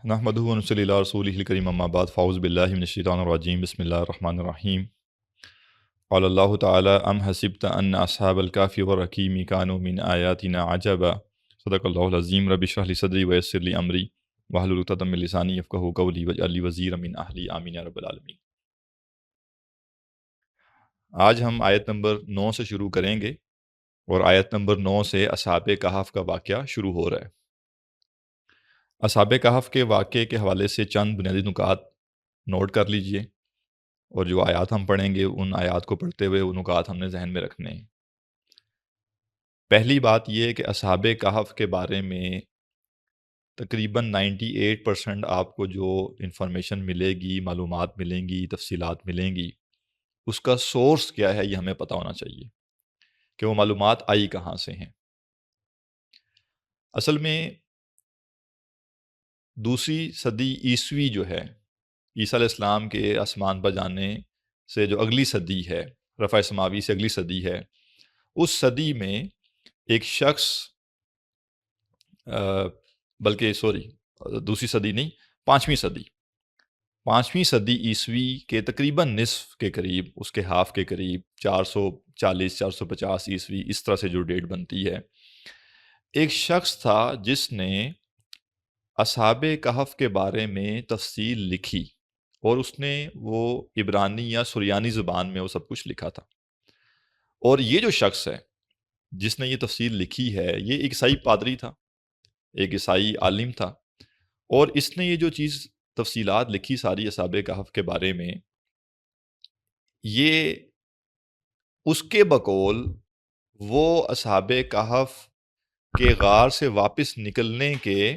نحمدہ ونصلی علی رسولہ الکریم اما بعد فاعوذ باللہ من الشیطان الرجیم بسم اللہ الرحمن الرحیم قال اللہ تعالی ام حسبت ان اصحاب الکهف والرقیم کانوا من آیاتنا عجبا صدق اللہ العظیم رب اشرح لی صدری ویسر لی امری واحلل عقدۃ من لسانی یفقہوا قولی واجعل لی وزیرا من اہلی آمین یا رب العالمین۔ آج ہم آیت نمبر 9 سے شروع کریں گے اور آیت نمبر 9 سے اصحاب کہف کا واقعہ شروع ہو رہا ہے۔ اصحاب کہف کے واقعے کے حوالے سے چند بنیادی نکات نوٹ کر لیجئے، اور جو آیات ہم پڑھیں گے ان آیات کو پڑھتے ہوئے وہ نکات ہم نے ذہن میں رکھنے ہیں۔ پہلی بات یہ ہے کہ اصحاب کہف کے بارے میں تقریباً 98% آپ کو جو انفارمیشن ملے گی، معلومات ملیں گی، تفصیلات ملیں گی، اس کا سورس کیا ہے یہ ہمیں پتہ ہونا چاہیے کہ وہ معلومات آئی کہاں سے ہیں۔ اصل میں دوسری صدی عیسوی جو ہے، عیسیٰ علیہ السلام کے آسمان پر جانے سے جو اگلی صدی ہے، رفع سماوی سے اگلی صدی ہے، اس صدی میں ایک شخص دوسری صدی نہیں، پانچویں صدی عیسوی کے تقریباً نصف کے قریب، اس کے ہاف کے قریب 440 450 عیسوی، اس طرح سے جو ڈیٹ بنتی ہے، ایک شخص تھا جس نے اصحاب کہف کے بارے میں تفصیل لکھی، اور اس نے وہ عبرانی یا سریانی زبان میں وہ سب کچھ لکھا تھا۔ اور یہ جو شخص ہے جس نے یہ تفصیل لکھی ہے، یہ ایک عیسائی پادری تھا، ایک عیسائی عالم تھا، اور اس نے یہ جو چیز تفصیلات لکھی ساری اصحاب کہف کے بارے میں، یہ اس کے بقول وہ اصحاب کہف کے غار سے واپس نکلنے کے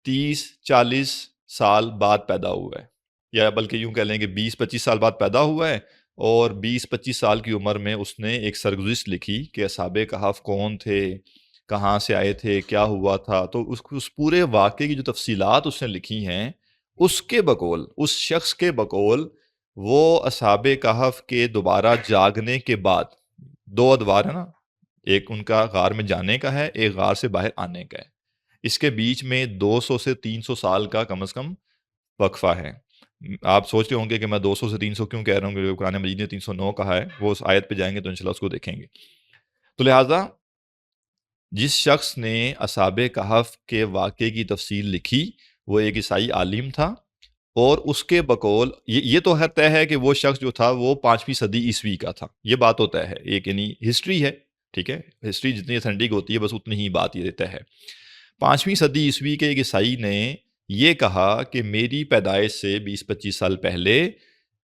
30-40 سال بعد پیدا ہوا ہے، یا بلکہ یوں کہہ لیں کہ 20-25 سال بعد پیدا ہوا ہے، اور 20-25 سال کی عمر میں اس نے ایک سرگزشت لکھی کہ اصحاب کہف کون تھے، کہاں سے آئے تھے، کیا ہوا تھا۔ تو اس پورے واقعے کی جو تفصیلات اس نے لکھی ہیں، اس کے بقول، اس شخص کے بقول، وہ اصحاب کہف کے دوبارہ جاگنے کے بعد، دو ادوار ہے نا، ایک ان کا غار میں جانے کا ہے، ایک غار سے باہر آنے کا ہے، اس کے بیچ میں 200 سے 300 سال کا کم از کم وقفہ ہے۔ آپ سوچ رہے ہوں گے کہ میں 200 سے 300 کیوں کہہ رہا ہوں، کہ قرآن مجید نے 309 کہا ہے، وہ اس آیت پہ جائیں گے تو انشاءاللہ اس کو دیکھیں گے۔ تو لہٰذا جس شخص نے اصحاب کہف کے واقعے کی تفصیل لکھی وہ ایک عیسائی عالم تھا، اور اس کے بقول یہ تو ہے طے ہے کہ وہ شخص جو تھا وہ 5ویں صدی عیسوی کا تھا، یہ بات تو طے ہے، ایک یعنی ہسٹری ہے، ٹھیک ہے، ہسٹری جتنی اتھینٹک ہوتی ہے بس اتنی ہی بات یہ طے ہے۔ 5ویں صدی عیسوی کے ایک عیسائی نے یہ کہا کہ میری پیدائش سے 20-25 سال پہلے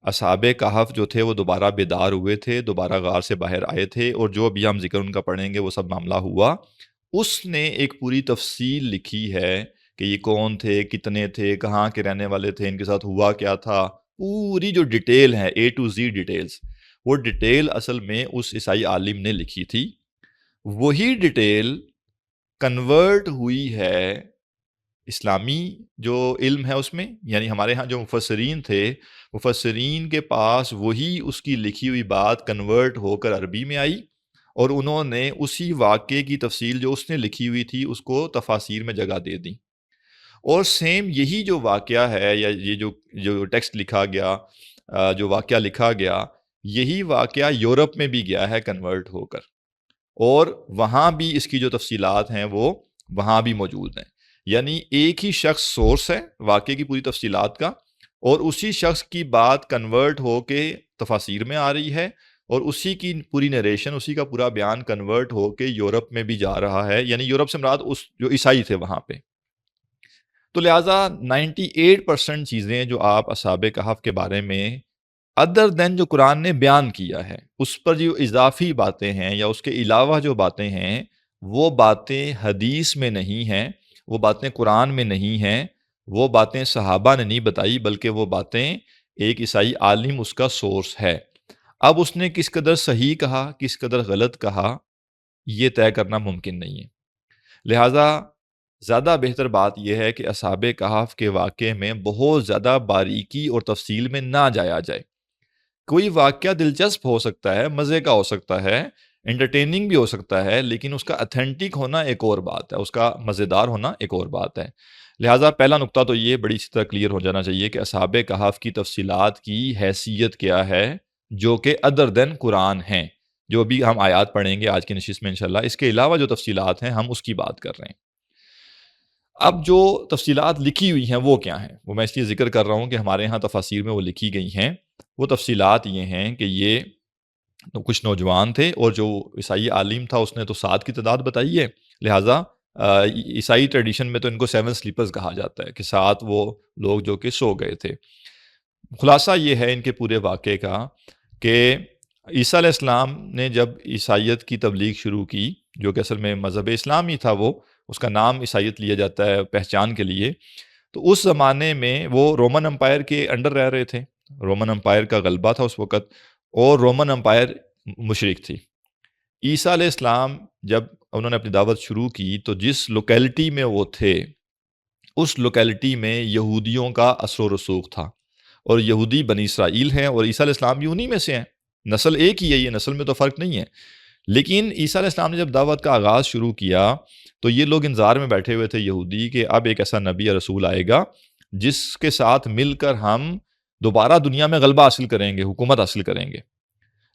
اصحاب کہف جو تھے وہ دوبارہ بیدار ہوئے تھے، دوبارہ غار سے باہر آئے تھے، اور جو ابھی ہم ذکر ان کا پڑھیں گے وہ سب معاملہ ہوا۔ اس نے ایک پوری تفصیل لکھی ہے کہ یہ کون تھے، کتنے تھے، کہاں کے رہنے والے تھے، ان کے ساتھ ہوا کیا تھا، پوری جو ڈیٹیل ہے A to Z ڈیٹیلز، وہ ڈیٹیل اصل میں اس عیسائی عالم نے لکھی تھی۔ وہی ڈیٹیل کنورٹ ہوئی ہے اسلامی جو علم ہے اس میں، یعنی ہمارے ہاں جو مفسرین تھے، مفسرین کے پاس وہی اس کی لکھی ہوئی بات کنورٹ ہو کر عربی میں آئی، اور انہوں نے اسی واقعے کی تفصیل جو اس نے لکھی ہوئی تھی اس کو تفاسیر میں جگہ دے دی، اور سیم یہی جو واقعہ ہے، یا یہ جو ٹیکسٹ لکھا گیا، جو واقعہ لکھا گیا، یہی واقعہ یورپ میں بھی گیا ہے کنورٹ ہو کر، اور وہاں بھی اس کی جو تفصیلات ہیں وہ وہاں بھی موجود ہیں۔ یعنی ایک ہی شخص سورس ہے واقعے کی پوری تفصیلات کا، اور اسی شخص کی بات کنورٹ ہو کے تفاسیر میں آ رہی ہے، اور اسی کی پوری نریشن، اسی کا پورا بیان کنورٹ ہو کے یورپ میں بھی جا رہا ہے، یعنی یورپ سے مراد اس جو عیسائی تھے وہاں پہ۔ تو لہٰذا 98% چیزیں جو آپ اصحاب کہف کے بارے میں ادر دین جو قرآن نے بیان کیا ہے، اس پر جو اضافی باتیں ہیں یا اس کے علاوہ جو باتیں ہیں، وہ باتیں حدیث میں نہیں ہیں، وہ باتیں قرآن میں نہیں ہیں، وہ باتیں صحابہ نے نہیں بتائی، بلکہ وہ باتیں ایک عیسائی عالم اس کا سورس ہے۔ اب اس نے کس قدر صحیح کہا، کس قدر غلط کہا، یہ طے کرنا ممکن نہیں ہے۔ لہٰذا زیادہ بہتر بات یہ ہے کہ اصحاب کہف کے واقعے میں بہت زیادہ باریکی اور تفصیل میں نہ جایا جائے۔ کوئی واقعہ دلچسپ ہو سکتا ہے، مزے کا ہو سکتا ہے، انٹرٹیننگ بھی ہو سکتا ہے، لیکن اس کا اتھینٹک ہونا ایک اور بات ہے، اس کا مزیدار ہونا ایک اور بات ہے۔ لہٰذا پہلا نقطہ تو یہ بڑی اچھی طرح کلیئر ہو جانا چاہیے کہ اصحاب کہف کی تفصیلات کی حیثیت کیا ہے، جو کہ ادر دین قرآن ہیں، جو بھی ہم آیات پڑھیں گے آج کی نشست میں انشاءاللہ، اس کے علاوہ جو تفصیلات ہیں ہم اس کی بات کر رہے ہیں۔ اب جو تفصیلات لکھی ہوئی ہیں وہ کیا ہیں؟ وہ میں اس لیے ذکر کر رہا ہوں کہ ہمارے ہاں تفاسیر میں وہ لکھی گئی ہیں۔ وہ تفصیلات یہ ہیں کہ یہ کچھ نوجوان تھے، اور جو عیسائی عالم تھا اس نے تو 7 کی تعداد بتائی ہے، لہٰذا عیسائی ٹریڈیشن میں تو ان کو 7 سلیپرز کہا جاتا ہے کہ 7 وہ لوگ جو کہ سو گئے تھے۔ خلاصہ یہ ہے ان کے پورے واقعے کا کہ عیسیٰ علیہ السلام نے جب عیسائیت کی تبلیغ شروع کی، جو کہ اصل میں مذہب اسلامی تھا، وہ اس کا نام عیسائیت لیا جاتا ہے پہچان کے لیے، تو اس زمانے میں وہ رومن امپائر کے انڈر رہ رہے تھے۔ رومن امپائر کا غلبہ تھا اس وقت، اور رومن امپائر مشرک تھی۔ عیسیٰ علیہ السلام جب انہوں نے اپنی دعوت شروع کی تو جس لوکیلٹی میں وہ تھے، اس لوکیلٹی میں یہودیوں کا اثر و رسوخ تھا، اور یہودی بنی اسرائیل ہیں، اور عیسیٰ علیہ السلام بھی انہی میں سے ہیں، نسل ایک ہی ہے، یہ نسل میں تو فرق نہیں ہے۔ لیکن عیسیٰ علیہ السلام نے جب دعوت کا آغاز شروع کیا تو یہ لوگ انتظار میں بیٹھے ہوئے تھے یہودی کہ اب ایک ایسا نبی یا رسول آئے گا جس کے ساتھ مل کر ہم دوبارہ دنیا میں غلبہ حاصل کریں گے، حکومت حاصل کریں گے۔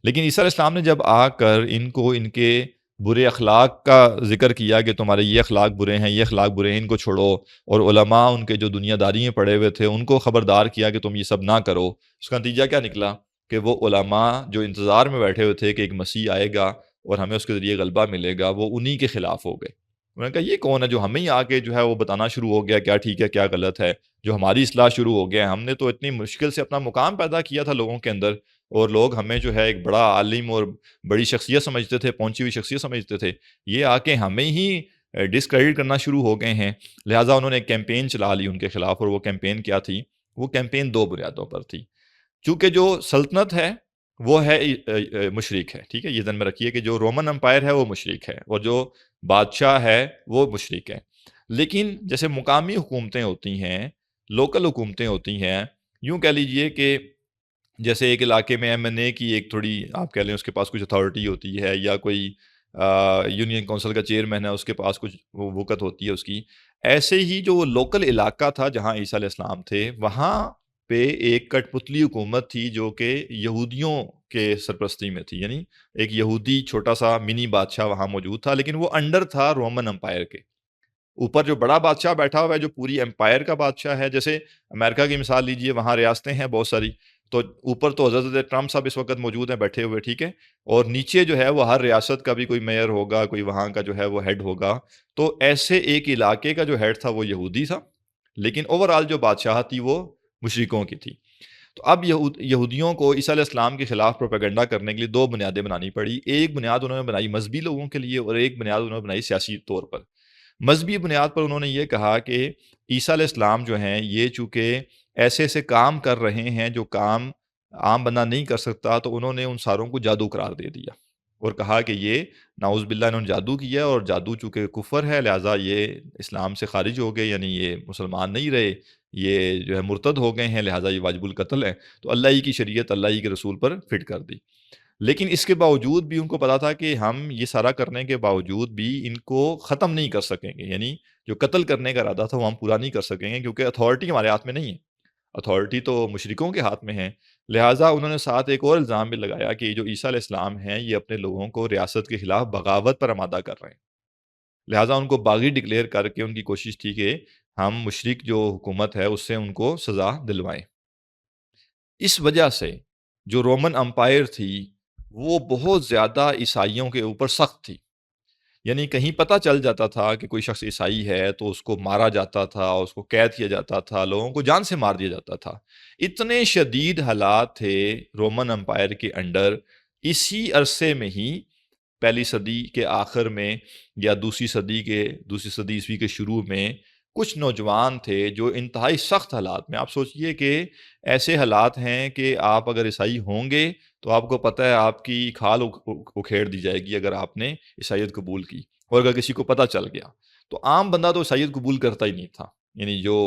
لیکن عیسیٰ علیہ السلام نے جب آ کر ان کو ان کے برے اخلاق کا ذکر کیا کہ تمہارے یہ اخلاق برے ہیں، یہ اخلاق برے ہیں، ان کو چھوڑو، اور علماء ان کے جو دنیا داری میں پڑے ہوئے تھے ان کو خبردار کیا کہ تم یہ سب نہ کرو، اس کا نتیجہ کیا نکلا کہ وہ علماء جو انتظار میں بیٹھے ہوئے تھے کہ ایک مسیح آئے گا اور ہمیں اس کے ذریعے غلبہ ملے گا، وہ انہی کے خلاف ہو گئے۔ انہوں نے کہا یہ کون ہے جو ہمیں ہی آ کے جو ہے وہ بتانا شروع ہو گیا کیا ٹھیک ہے کیا غلط ہے، جو ہماری اصلاح شروع ہو گیا، ہم نے تو اتنی مشکل سے اپنا مقام پیدا کیا تھا لوگوں کے اندر، اور لوگ ہمیں جو ہے ایک بڑا عالم اور بڑی شخصیت سمجھتے تھے، پہنچی ہوئی شخصیت سمجھتے تھے، یہ آ کے ہمیں ہی ڈسکریڈٹ کرنا شروع ہو گئے ہیں۔ لہٰذا انہوں نے ایک کیمپین چلا لی ان کے خلاف، اور وہ کیمپین کیا تھی؟ وہ کیمپین 2 بنیادوں پر تھی۔ چونکہ جو سلطنت ہے وہ ہے مشرک ہے، ٹھیک ہے، یہ ذہن میں رکھیے کہ جو رومن امپائر ہے وہ مشرک ہے، اور جو بادشاہ ہے وہ مشرک ہے۔ لیکن جیسے مقامی حکومتیں ہوتی ہیں، لوکل حکومتیں ہوتی ہیں، یوں کہہ لیجئے کہ جیسے ایک علاقے میں ایم این اے کی ایک تھوڑی آپ کہہ لیں اس کے پاس کچھ اتھارٹی ہوتی ہے، یا کوئی یونین کونسل کا چیئرمین ہے اس کے پاس کچھ وقت ہوتی ہے اس کی، ایسے ہی جو وہ لوکل علاقہ تھا جہاں عیسیٰ علیہ السلام تھے، وہاں پہ ایک کٹ پتلی حکومت تھی جو کہ یہودیوں کے سرپرستی میں تھی، یعنی ایک یہودی چھوٹا سا منی بادشاہ وہاں موجود تھا، لیکن وہ انڈر تھا رومن امپائر کے۔ اوپر جو بڑا بادشاہ بیٹھا ہوا ہے جو پوری امپائر کا بادشاہ ہے، جیسے امریکہ کی مثال لیجئے، وہاں ریاستیں ہیں بہت ساری، تو اوپر تو حضرت ٹرمپ صاحب اس وقت موجود ہیں بیٹھے ہوئے، ٹھیک ہے، اور نیچے جو ہے وہ ہر ریاست کا بھی کوئی میئر ہوگا، کوئی وہاں کا جو ہے وہ ہیڈ ہوگا۔ تو ایسے ایک علاقے کا جو ہیڈ تھا وہ یہودی تھا، لیکن اوورآل جو بادشاہ تھی وہ مشرکوں کی تھی۔ تو اب یہودیوں کو عیسیٰ علیہ السلام کے خلاف پروپیگنڈا کرنے کے لیے 2 بنیادیں بنانی پڑی۔ ایک بنیاد انہوں نے بنائی مذہبی لوگوں کے لیے، اور ایک بنیاد انہوں نے بنائی سیاسی طور پر۔ مذہبی بنیاد پر انہوں نے یہ کہا کہ عیسیٰ علیہ السلام جو ہیں یہ چونکہ ایسے ایسے کام کر رہے ہیں جو کام عام بندہ نہیں کر سکتا، تو انہوں نے ان ساروں کو جادو قرار دے دیا، اور کہا کہ یہ نعوذ باللہ انہوں نے جادو کیا، اور جادو چونکہ کفر ہے لہٰذا یہ اسلام سے خارج ہو گئے، یعنی یہ مسلمان نہیں رہے، یہ جو ہے مرتد ہو گئے ہیں، لہٰذا یہ واجب القتل ہے۔ تو اللہ ہی کی شریعت اللہ ہی کے رسول پر فٹ کر دی۔ لیکن اس کے باوجود بھی ان کو پتا تھا کہ ہم یہ سارا کرنے کے باوجود بھی ان کو ختم نہیں کر سکیں گے، یعنی جو قتل کرنے کا ارادہ تھا وہ ہم پورا نہیں کر سکیں گے، کیونکہ اتھارٹی ہمارے ہاتھ میں نہیں ہے، اتھارٹی تو مشرکوں کے ہاتھ میں ہے۔ لہٰذا انہوں نے ساتھ ایک اور الزام بھی لگایا کہ یہ جو عیسیٰ علیہ السلام ہیں یہ اپنے لوگوں کو ریاست کے خلاف بغاوت پر آمادہ کر رہے ہیں، لہٰذا ان کو باغی ڈکلیئر کر کے ان کی کوشش تھی کہ ہم مشرک جو حکومت ہے اس سے ان کو سزا دلوائیں۔ اس وجہ سے جو رومن امپائر تھی وہ بہت زیادہ عیسائیوں کے اوپر سخت تھی، یعنی کہیں پتہ چل جاتا تھا کہ کوئی شخص عیسائی ہے تو اس کو مارا جاتا تھا، اس کو قید کیا جاتا تھا، لوگوں کو جان سے مار دیا جاتا تھا۔ اتنے شدید حالات تھے رومن امپائر کے انڈر۔ اسی عرصے میں ہی پہلی صدی کے آخر میں یا دوسری صدی عیسوی کے شروع میں کچھ نوجوان تھے جو انتہائی سخت حالات میں، آپ سوچئے کہ ایسے حالات ہیں کہ آپ اگر عیسائی ہوں گے تو آپ کو پتہ ہے آپ کی کھال اکھیڑ دی جائے گی اگر آپ نے عیسائیت قبول کی، اور اگر کسی کو پتہ چل گیا تو عام بندہ تو عیسائیت قبول کرتا ہی نہیں تھا۔ یعنی جو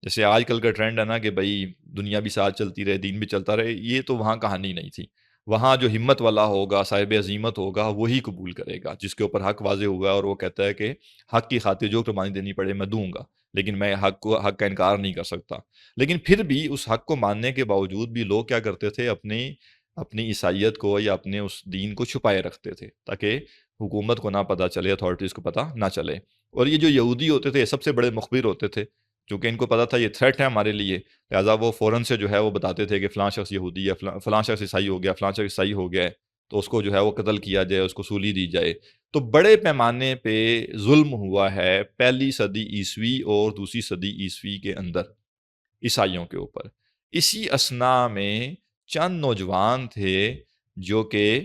جیسے آج کل کا ٹرینڈ ہے نا کہ بھائی دنیا بھی ساتھ چلتی رہے، دین بھی چلتا رہے، یہ تو وہاں کہانی نہیں تھی۔ وہاں جو ہمت والا ہوگا، صاحب عزیمت ہوگا، وہی قبول کرے گا، جس کے اوپر حق واضح ہوا ہے اور وہ کہتا ہے کہ حق کی خاطر جو قربانی دینی پڑے میں دوں گا، لیکن میں حق کا انکار نہیں کر سکتا۔ لیکن پھر بھی اس حق کو ماننے کے باوجود بھی لوگ کیا کرتے تھے، اپنی عیسائیت کو یا اپنے اس دین کو چھپائے رکھتے تھے، تاکہ حکومت کو نہ پتہ چلے، اتھارٹیز کو پتہ نہ چلے۔ اور یہ جو یہودی ہوتے تھے، یہ سب سے بڑے مخبر ہوتے تھے، چونکہ ان کو پتہ تھا یہ تھریٹ ہے ہمارے لیے، لہٰذا وہ فوراً سے جو ہے وہ بتاتے تھے کہ فلاں شخص یہودی ہے، فلاں شخص عیسائی ہو گیا، فلاں شخص عیسائی ہو گیا ہے، تو اس کو جو ہے وہ قتل کیا جائے، اس کو سولی دی جائے۔ تو بڑے پیمانے پہ ظلم ہوا ہے پہلی صدی عیسوی اور دوسری صدی عیسوی کے اندر عیسائیوں کے اوپر۔ اسی اثناء میں چند نوجوان تھے جو کہ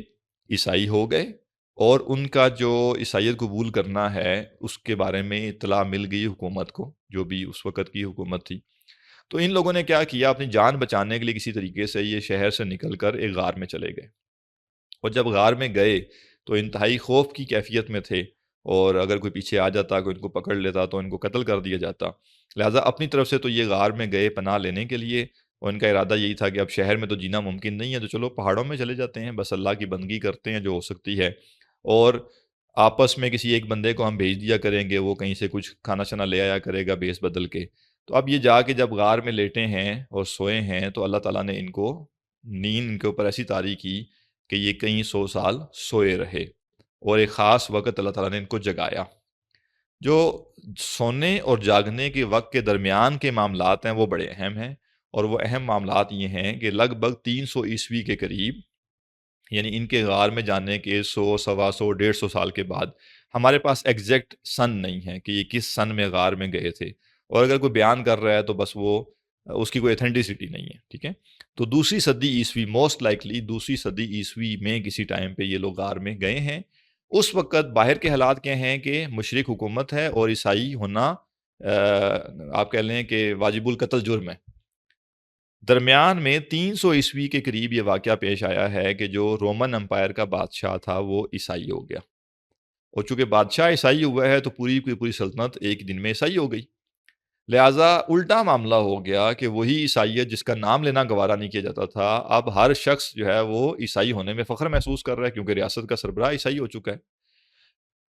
عیسائی ہو گئے، اور ان کا جو عیسائیت قبول کرنا ہے اس کے بارے میں اطلاع مل گئی حکومت کو، جو بھی اس وقت کی حکومت تھی۔ تو ان لوگوں نے کیا کیا، اپنی جان بچانے کے لیے کسی طریقے سے یہ شہر سے نکل کر ایک غار میں چلے گئے، اور جب غار میں گئے تو انتہائی خوف کی کیفیت میں تھے، اور اگر کوئی پیچھے آ جاتا، کوئی ان کو پکڑ لیتا تو ان کو قتل کر دیا جاتا۔ لہٰذا اپنی طرف سے تو یہ غار میں گئے پناہ لینے کے لیے، اور ان کا ارادہ یہی تھا کہ اب شہر میں تو جینا ممکن نہیں ہے، تو چلو پہاڑوں میں چلے جاتے ہیں، بس اللہ کی بندگی کرتے ہیں جو ہو سکتی ہے، اور آپس میں کسی ایک بندے کو ہم بھیج دیا کریں گے، وہ کہیں سے کچھ کھانا شنا لے آیا کرے گا بیس بدل کے۔ تو اب یہ جا کے جب غار میں لیٹے ہیں اور سوئے ہیں، تو اللہ تعالیٰ نے ان کو نیند ان کے اوپر ایسی طاری کی کہ یہ کئی 100 سال سوئے رہے، اور ایک خاص وقت اللہ تعالیٰ نے ان کو جگایا۔ جو سونے اور جاگنے کے وقت کے درمیان کے معاملات ہیں وہ بڑے اہم ہیں، اور وہ اہم معاملات یہ ہیں کہ لگ بھگ 300 عیسوی کے قریب، یعنی ان کے غار میں جانے کے 100، 125، 150 سال کے بعد، ہمارے پاس ایگزیکٹ سن نہیں ہے کہ یہ کس سن میں غار میں گئے تھے، اور اگر کوئی بیان کر رہا ہے تو بس وہ اس کی کوئی اتھینٹسٹی نہیں ہے، ٹھیک ہے۔ تو دوسری صدی عیسوی، موسٹ لائکلی دوسری صدی عیسوی میں کسی ٹائم پہ یہ لوگ غار میں گئے ہیں۔ اس وقت باہر کے حالات کیا ہیں کہ مشرک حکومت ہے، اور عیسائی ہونا آپ کہہ لیں کہ واجب القتل جرم ہے۔ درمیان میں 300 عیسوی کے قریب یہ واقعہ پیش آیا ہے کہ جو رومن امپائر کا بادشاہ تھا وہ عیسائی ہو گیا، اور چونکہ بادشاہ عیسائی ہوا ہے تو پوری کی پوری سلطنت ایک دن میں عیسائی ہو گئی۔ لہٰذا الٹا معاملہ ہو گیا کہ وہی عیسائیت جس کا نام لینا گوارا نہیں کیا جاتا تھا، اب ہر شخص جو ہے وہ عیسائی ہونے میں فخر محسوس کر رہا ہے، کیونکہ ریاست کا سربراہ عیسائی ہو چکا ہے۔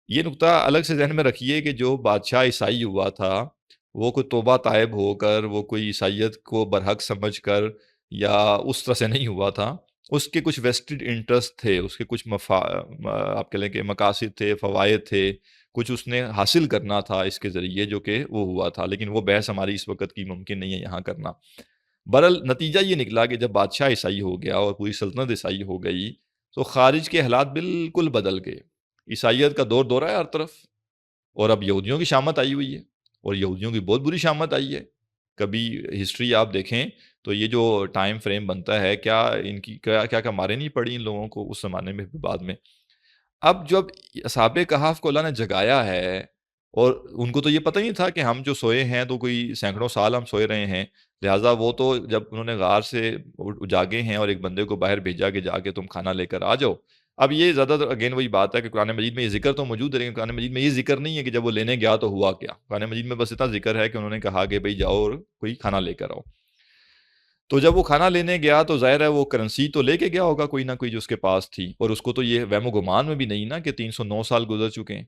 یہ نقطہ الگ سے ذہن میں رکھیے کہ جو بادشاہ عیسائی ہوا تھا، وہ کوئی توبہ طائب ہو کر، وہ کوئی عیسائیت کو برحق سمجھ کر یا اس طرح سے نہیں ہوا تھا۔ اس کے کچھ ویسٹڈ انٹرسٹ تھے، اس کے کچھ آپ کہہ لیں کہ مقاصد تھے، فوائد تھے، کچھ اس نے حاصل کرنا تھا اس کے ذریعے، جو کہ وہ ہوا تھا، لیکن وہ بحث ہماری اس وقت کی ممکن نہیں ہے یہاں کرنا۔ بہرحال نتیجہ یہ نکلا کہ جب بادشاہ عیسائی ہو گیا اور پوری سلطنت عیسائی ہو گئی، تو خارج کے حالات بالکل بدل گئے۔ عیسائیت کا دور دورہ ہے ہر طرف، اور اب یہودیوں کی شامت آئی ہوئی ہے، اور یہودیوں کی بہت بری شامت آئی ہے۔ کبھی ہسٹری آپ دیکھیں تو یہ جو ٹائم فریم بنتا ہے، کیا ان کی کیا کیا مارے نہیں پڑی ان لوگوں کو اس زمانے میں، بعد میں۔ اب جب اصحاب کہف کو اللہ نے جگایا ہے، اور ان کو تو یہ پتہ نہیں تھا کہ ہم جو سوئے ہیں تو کوئی سینکڑوں سال ہم سوئے رہے ہیں، لہٰذا وہ تو جب انہوں نے غار سے جاگے ہیں اور ایک بندے کو باہر بھیجا کہ جا کے تم کھانا لے کر آ جاؤ۔ اب یہ زیادہ تر اگین وہی بات ہے کہ قرآن مجید میں یہ ذکر تو موجود ہے، لیکن قرآن مجید میں یہ ذکر نہیں ہے کہ جب وہ لینے گیا تو ہوا کیا۔ قرآن مجید میں بس اتنا ذکر ہے کہ انہوں نے کہا کہ بھئی جاؤ اور کوئی کھانا لے کر آؤ۔ تو جب وہ کھانا لینے گیا تو ظاہر ہے وہ کرنسی تو لے کے گیا ہوگا کوئی نہ کوئی جو اس کے پاس تھی، اور اس کو تو یہ وہم و گمان میں بھی نہیں نا کہ 309 سال گزر چکے ہیں۔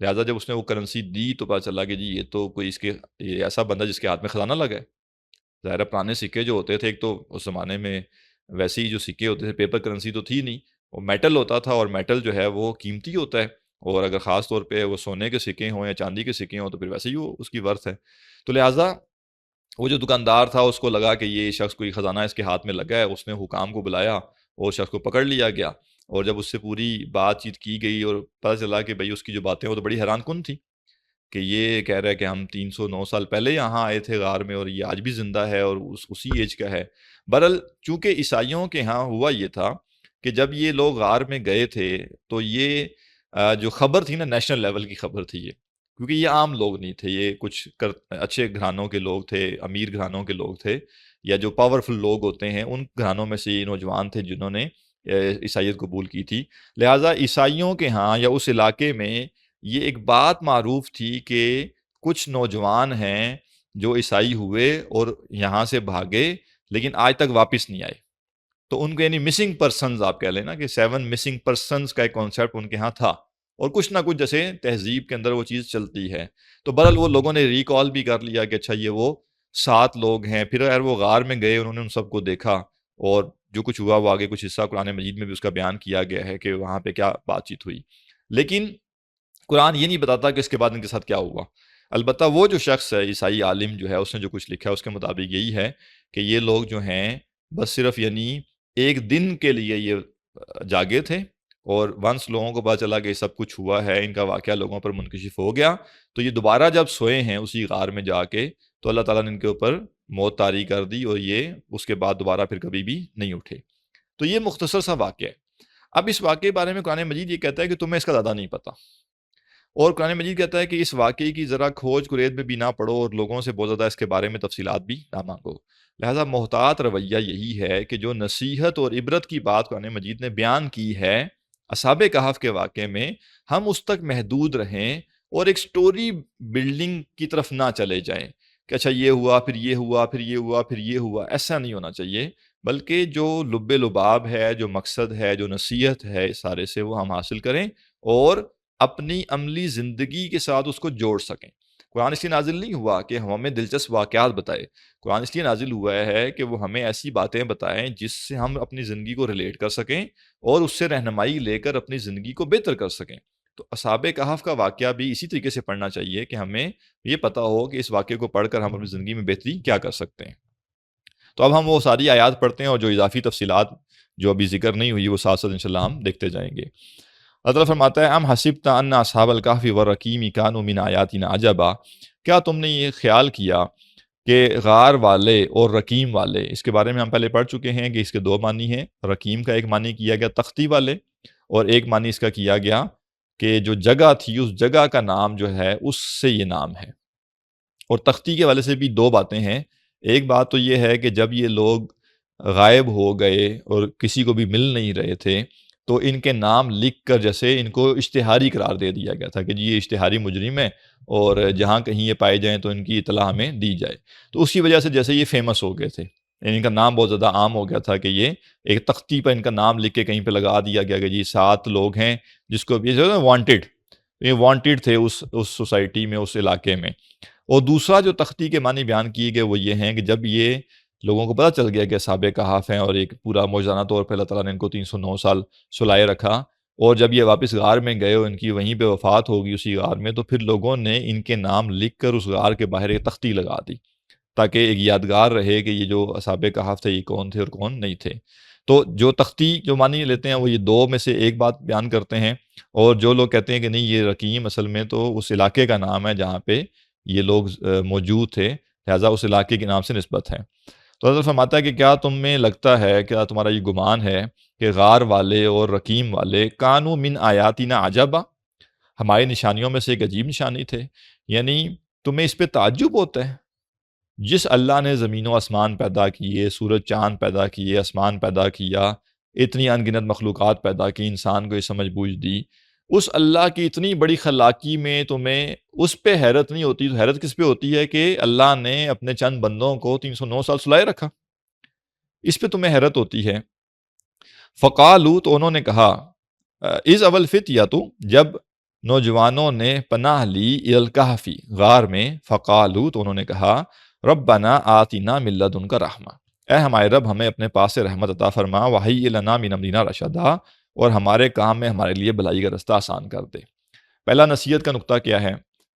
لہٰذا جب اس نے وہ کرنسی دی تو پتہ چلا کہ جی یہ تو کوئی یہ ایسا بندہ جس کے ہاتھ میں خزانہ لگا ہے۔ ظاہر ہے پرانے سکے جو ہوتے تھے، ایک تو اس زمانے میں ویسے ہی جو سکے ہوتے تھے، پیپر کرنسی تو تھی نہیں، وہ میٹل ہوتا تھا، اور میٹل جو ہے وہ قیمتی ہوتا ہے، اور اگر خاص طور پہ وہ سونے کے سکے ہوں یا چاندی کے سکے ہوں تو پھر ویسے ہی وہ اس کی ورث ہے۔ تو لہٰذا وہ جو دکاندار تھا اس کو لگا کہ یہ شخص کوئی خزانہ اس کے ہاتھ میں لگا ہے، اس نے حکام کو بلایا اور شخص کو پکڑ لیا گیا، اور جب اس سے پوری بات چیت کی گئی اور پتہ چلا کہ بھئی اس کی جو باتیں وہ تو بڑی حیران کن تھی، کہ یہ کہہ رہا ہے کہ ہم 309 سال پہلے یہاں آئے تھے غار میں، اور یہ آج بھی زندہ ہے اور اسی ایج کا ہے۔ بہرحال چونکہ عیسائیوں کے ہاں ہوا یہ تھا کہ جب یہ لوگ غار میں گئے تھے تو یہ جو خبر تھی نا، نیشنل لیول کی خبر تھی یہ، کیونکہ یہ عام لوگ نہیں تھے، یہ کچھ اچھے گھرانوں کے لوگ تھے، امیر گھرانوں کے لوگ تھے، یا جو پاورفل لوگ ہوتے ہیں ان گھرانوں میں سے یہ نوجوان تھے جنہوں نے عیسائیت قبول کی تھی۔ لہٰذا عیسائیوں کے ہاں یا اس علاقے میں یہ ایک بات معروف تھی کہ کچھ نوجوان ہیں جو عیسائی ہوئے اور یہاں سے بھاگے، لیکن آج تک واپس نہیں آئے۔ تو ان کو یعنی مسنگ پرسنز آپ کہہ لیں نا کہ 7 مسنگ پرسنز کا ایک کانسیپٹ ان کے ہاں تھا، اور کچھ نہ کچھ جیسے تہذیب کے اندر وہ چیز چلتی ہے. تو بہرحال وہ لوگوں نے ریکال بھی کر لیا کہ اچھا یہ وہ 7 لوگ ہیں. پھر اگر وہ غار میں گئے، انہوں نے ان سب کو دیکھا، اور جو کچھ ہوا وہ آگے کچھ حصہ قرآن مجید میں بھی اس کا بیان کیا گیا ہے کہ وہاں پہ کیا بات چیت ہوئی. لیکن قرآن یہ نہیں بتاتا کہ اس کے بعد ان کے ساتھ کیا ہوا. البتہ وہ جو شخص ہے، عیسائی عالم جو ہے، اس نے جو کچھ لکھا ہے اس کے مطابق یہی ہے کہ یہ لوگ جو ہیں بس صرف یعنی ایک دن کے لیے یہ جاگے تھے، اور ونس لوگوں کو پتہ چلا کہ یہ سب کچھ ہوا ہے، ان کا واقعہ لوگوں پر منکشف ہو گیا، تو یہ دوبارہ جب سوئے ہیں اسی غار میں جا کے، تو اللہ تعالیٰ نے ان کے اوپر موت طاری کر دی، اور یہ اس کے بعد دوبارہ پھر کبھی بھی نہیں اٹھے. تو یہ مختصر سا واقعہ ہے. اب اس واقعے کے بارے میں قرآن مجید یہ کہتا ہے کہ تمہیں اس کا زیادہ نہیں پتہ، اور قرآن مجید کہتا ہے کہ اس واقعے کی ذرا کھوج کرید میں بھی نہ پڑھو، اور لوگوں سے بہت زیادہ اس کے بارے میں تفصیلات بھی نہ مانگو. لہٰذا محتاط رویہ یہی ہے کہ جو نصیحت اور عبرت کی بات قرآن مجید نے بیان کی ہے اصحاب کہف کے واقعے میں، ہم اس تک محدود رہیں اور ایک سٹوری بلڈنگ کی طرف نہ چلے جائیں کہ اچھا یہ ہوا، پھر یہ ہوا، پھر یہ ہوا، پھر یہ ہوا. ایسا نہیں ہونا چاہیے، بلکہ جو لب لباب ہے، جو مقصد ہے، جو نصیحت ہے اس سارے سے، وہ ہم حاصل کریں اور اپنی عملی زندگی کے ساتھ اس کو جوڑ سکیں. قرآن اس لیے نازل نہیں ہوا کہ ہمیں دلچسپ واقعات بتائے، قرآن اس لیے نازل ہوا ہے کہ وہ ہمیں ایسی باتیں بتائیں جس سے ہم اپنی زندگی کو ریلیٹ کر سکیں اور اس سے رہنمائی لے کر اپنی زندگی کو بہتر کر سکیں. تو اصحاب کہف کا واقعہ بھی اسی طریقے سے پڑھنا چاہیے کہ ہمیں یہ پتہ ہو کہ اس واقعے کو پڑھ کر ہم اپنی زندگی میں بہتری کیا کر سکتے ہیں. تو اب ہم وہ ساری آیات پڑھتے ہیں، اور جو اضافی تفصیلات جو ابھی ذکر نہیں ہوئی وہ ساتھ ساتھ انشاءاللہ ہم دیکھتے جائیں گے. اللہ تعالیٰ فرماتا ہے ام حسبت ان اصحاب الکہف والرقیم کانوا من آیاتنا عجبا، کیا تم نے یہ خیال کیا کہ غار والے اور رقیم والے، اس کے بارے میں ہم پہلے پڑھ چکے ہیں کہ اس کے 2 معنی ہیں. رقیم کا ایک معنی کیا گیا تختی والے، اور ایک معنی اس کا کیا گیا کہ جو جگہ تھی اس جگہ کا نام جو ہے اس سے یہ نام ہے. اور تختی کے والے سے بھی 2 باتیں ہیں. ایک بات تو یہ ہے کہ جب یہ لوگ غائب ہو گئے اور کسی کو بھی مل نہیں رہے تھے، تو ان کے نام لکھ کر جیسے ان کو اشتہاری قرار دے دیا گیا تھا کہ جی یہ اشتہاری مجرم ہے، اور جہاں کہیں یہ پائے جائیں تو ان کی اطلاع ہمیں دی جائے. تو اسی وجہ سے جیسے یہ فیمس ہو گئے تھے، یعنی ان کا نام بہت زیادہ عام ہو گیا تھا کہ یہ ایک تختی پر ان کا نام لکھ کے کہیں پہ لگا دیا گیا کہ جی 7 لوگ ہیں جس کو بھی وانٹیڈ، یہ وانٹیڈ تھے اس سوسائٹی میں، اس علاقے میں. اور دوسرا جو تختی کے معنی بیان کیے گئے وہ یہ ہیں کہ جب یہ لوگوں کو پتہ چل گیا کہ اصحاب کہف ہیں، اور ایک پورا موجزانہ طور پہ اللہ تعالیٰ نے ان کو 309 سال سلائے رکھا، اور جب یہ واپس غار میں گئے اور ان کی وہیں پہ وفات ہوگی اسی غار میں، تو پھر لوگوں نے ان کے نام لکھ کر اس غار کے باہر ایک تختی لگا دی تاکہ ایک یادگار رہے کہ یہ جو اصحاب کہف تھے یہ کون تھے اور کون نہیں تھے. تو جو تختی جو معنی لیتے ہیں وہ یہ 2 میں سے ایک بات بیان کرتے ہیں، اور جو لوگ کہتے ہیں کہ نہیں یہ رقیم اصل میں تو اس علاقے کا نام ہے جہاں پہ یہ لوگ موجود تھے، لہٰذا اس علاقے کے نام سے نسبت ہے. تو حضرت فرماتا ہے کہ کیا تم میں لگتا ہے، کیا تمہارا یہ گمان ہے کہ غار والے اور رقیم والے کانوا من آیاتنا عجبا، ہماری نشانیوں میں سے ایک عجیب نشانی تھے؟ یعنی تمہیں اس پہ تعجب ہوتا ہے؟ جس اللہ نے زمین و آسمان پیدا کیے، سورج چاند پیدا کیے، آسمان پیدا کیا، اتنی ان گنت مخلوقات پیدا کی، انسان کو یہ سمجھ بوجھ دی، اس اللہ کی اتنی بڑی خلاقی میں تمہیں اس پہ حیرت نہیں ہوتی؟ تو حیرت کس پہ ہوتی ہے کہ اللہ نے اپنے چند بندوں کو 309 سال سلائے رکھا، اس پہ تمہیں حیرت ہوتی ہے. فقالو، تو انہوں نے کہا، از اول فت یا تو، جب نوجوانوں نے پناہ لی الکہفی غار میں، فقالو، تو انہوں نے کہا، ربنا آتنا من لدنک رحمہ، اے ہمارے رب ہمیں اپنے پاس سے رحمت عطا فرما، وہیئ لنا من امرنا رشدا، اور ہمارے کام میں ہمارے لیے بھلائی کا رستہ آسان کر دے. پہلا نصیحت کا نقطہ کیا ہے؟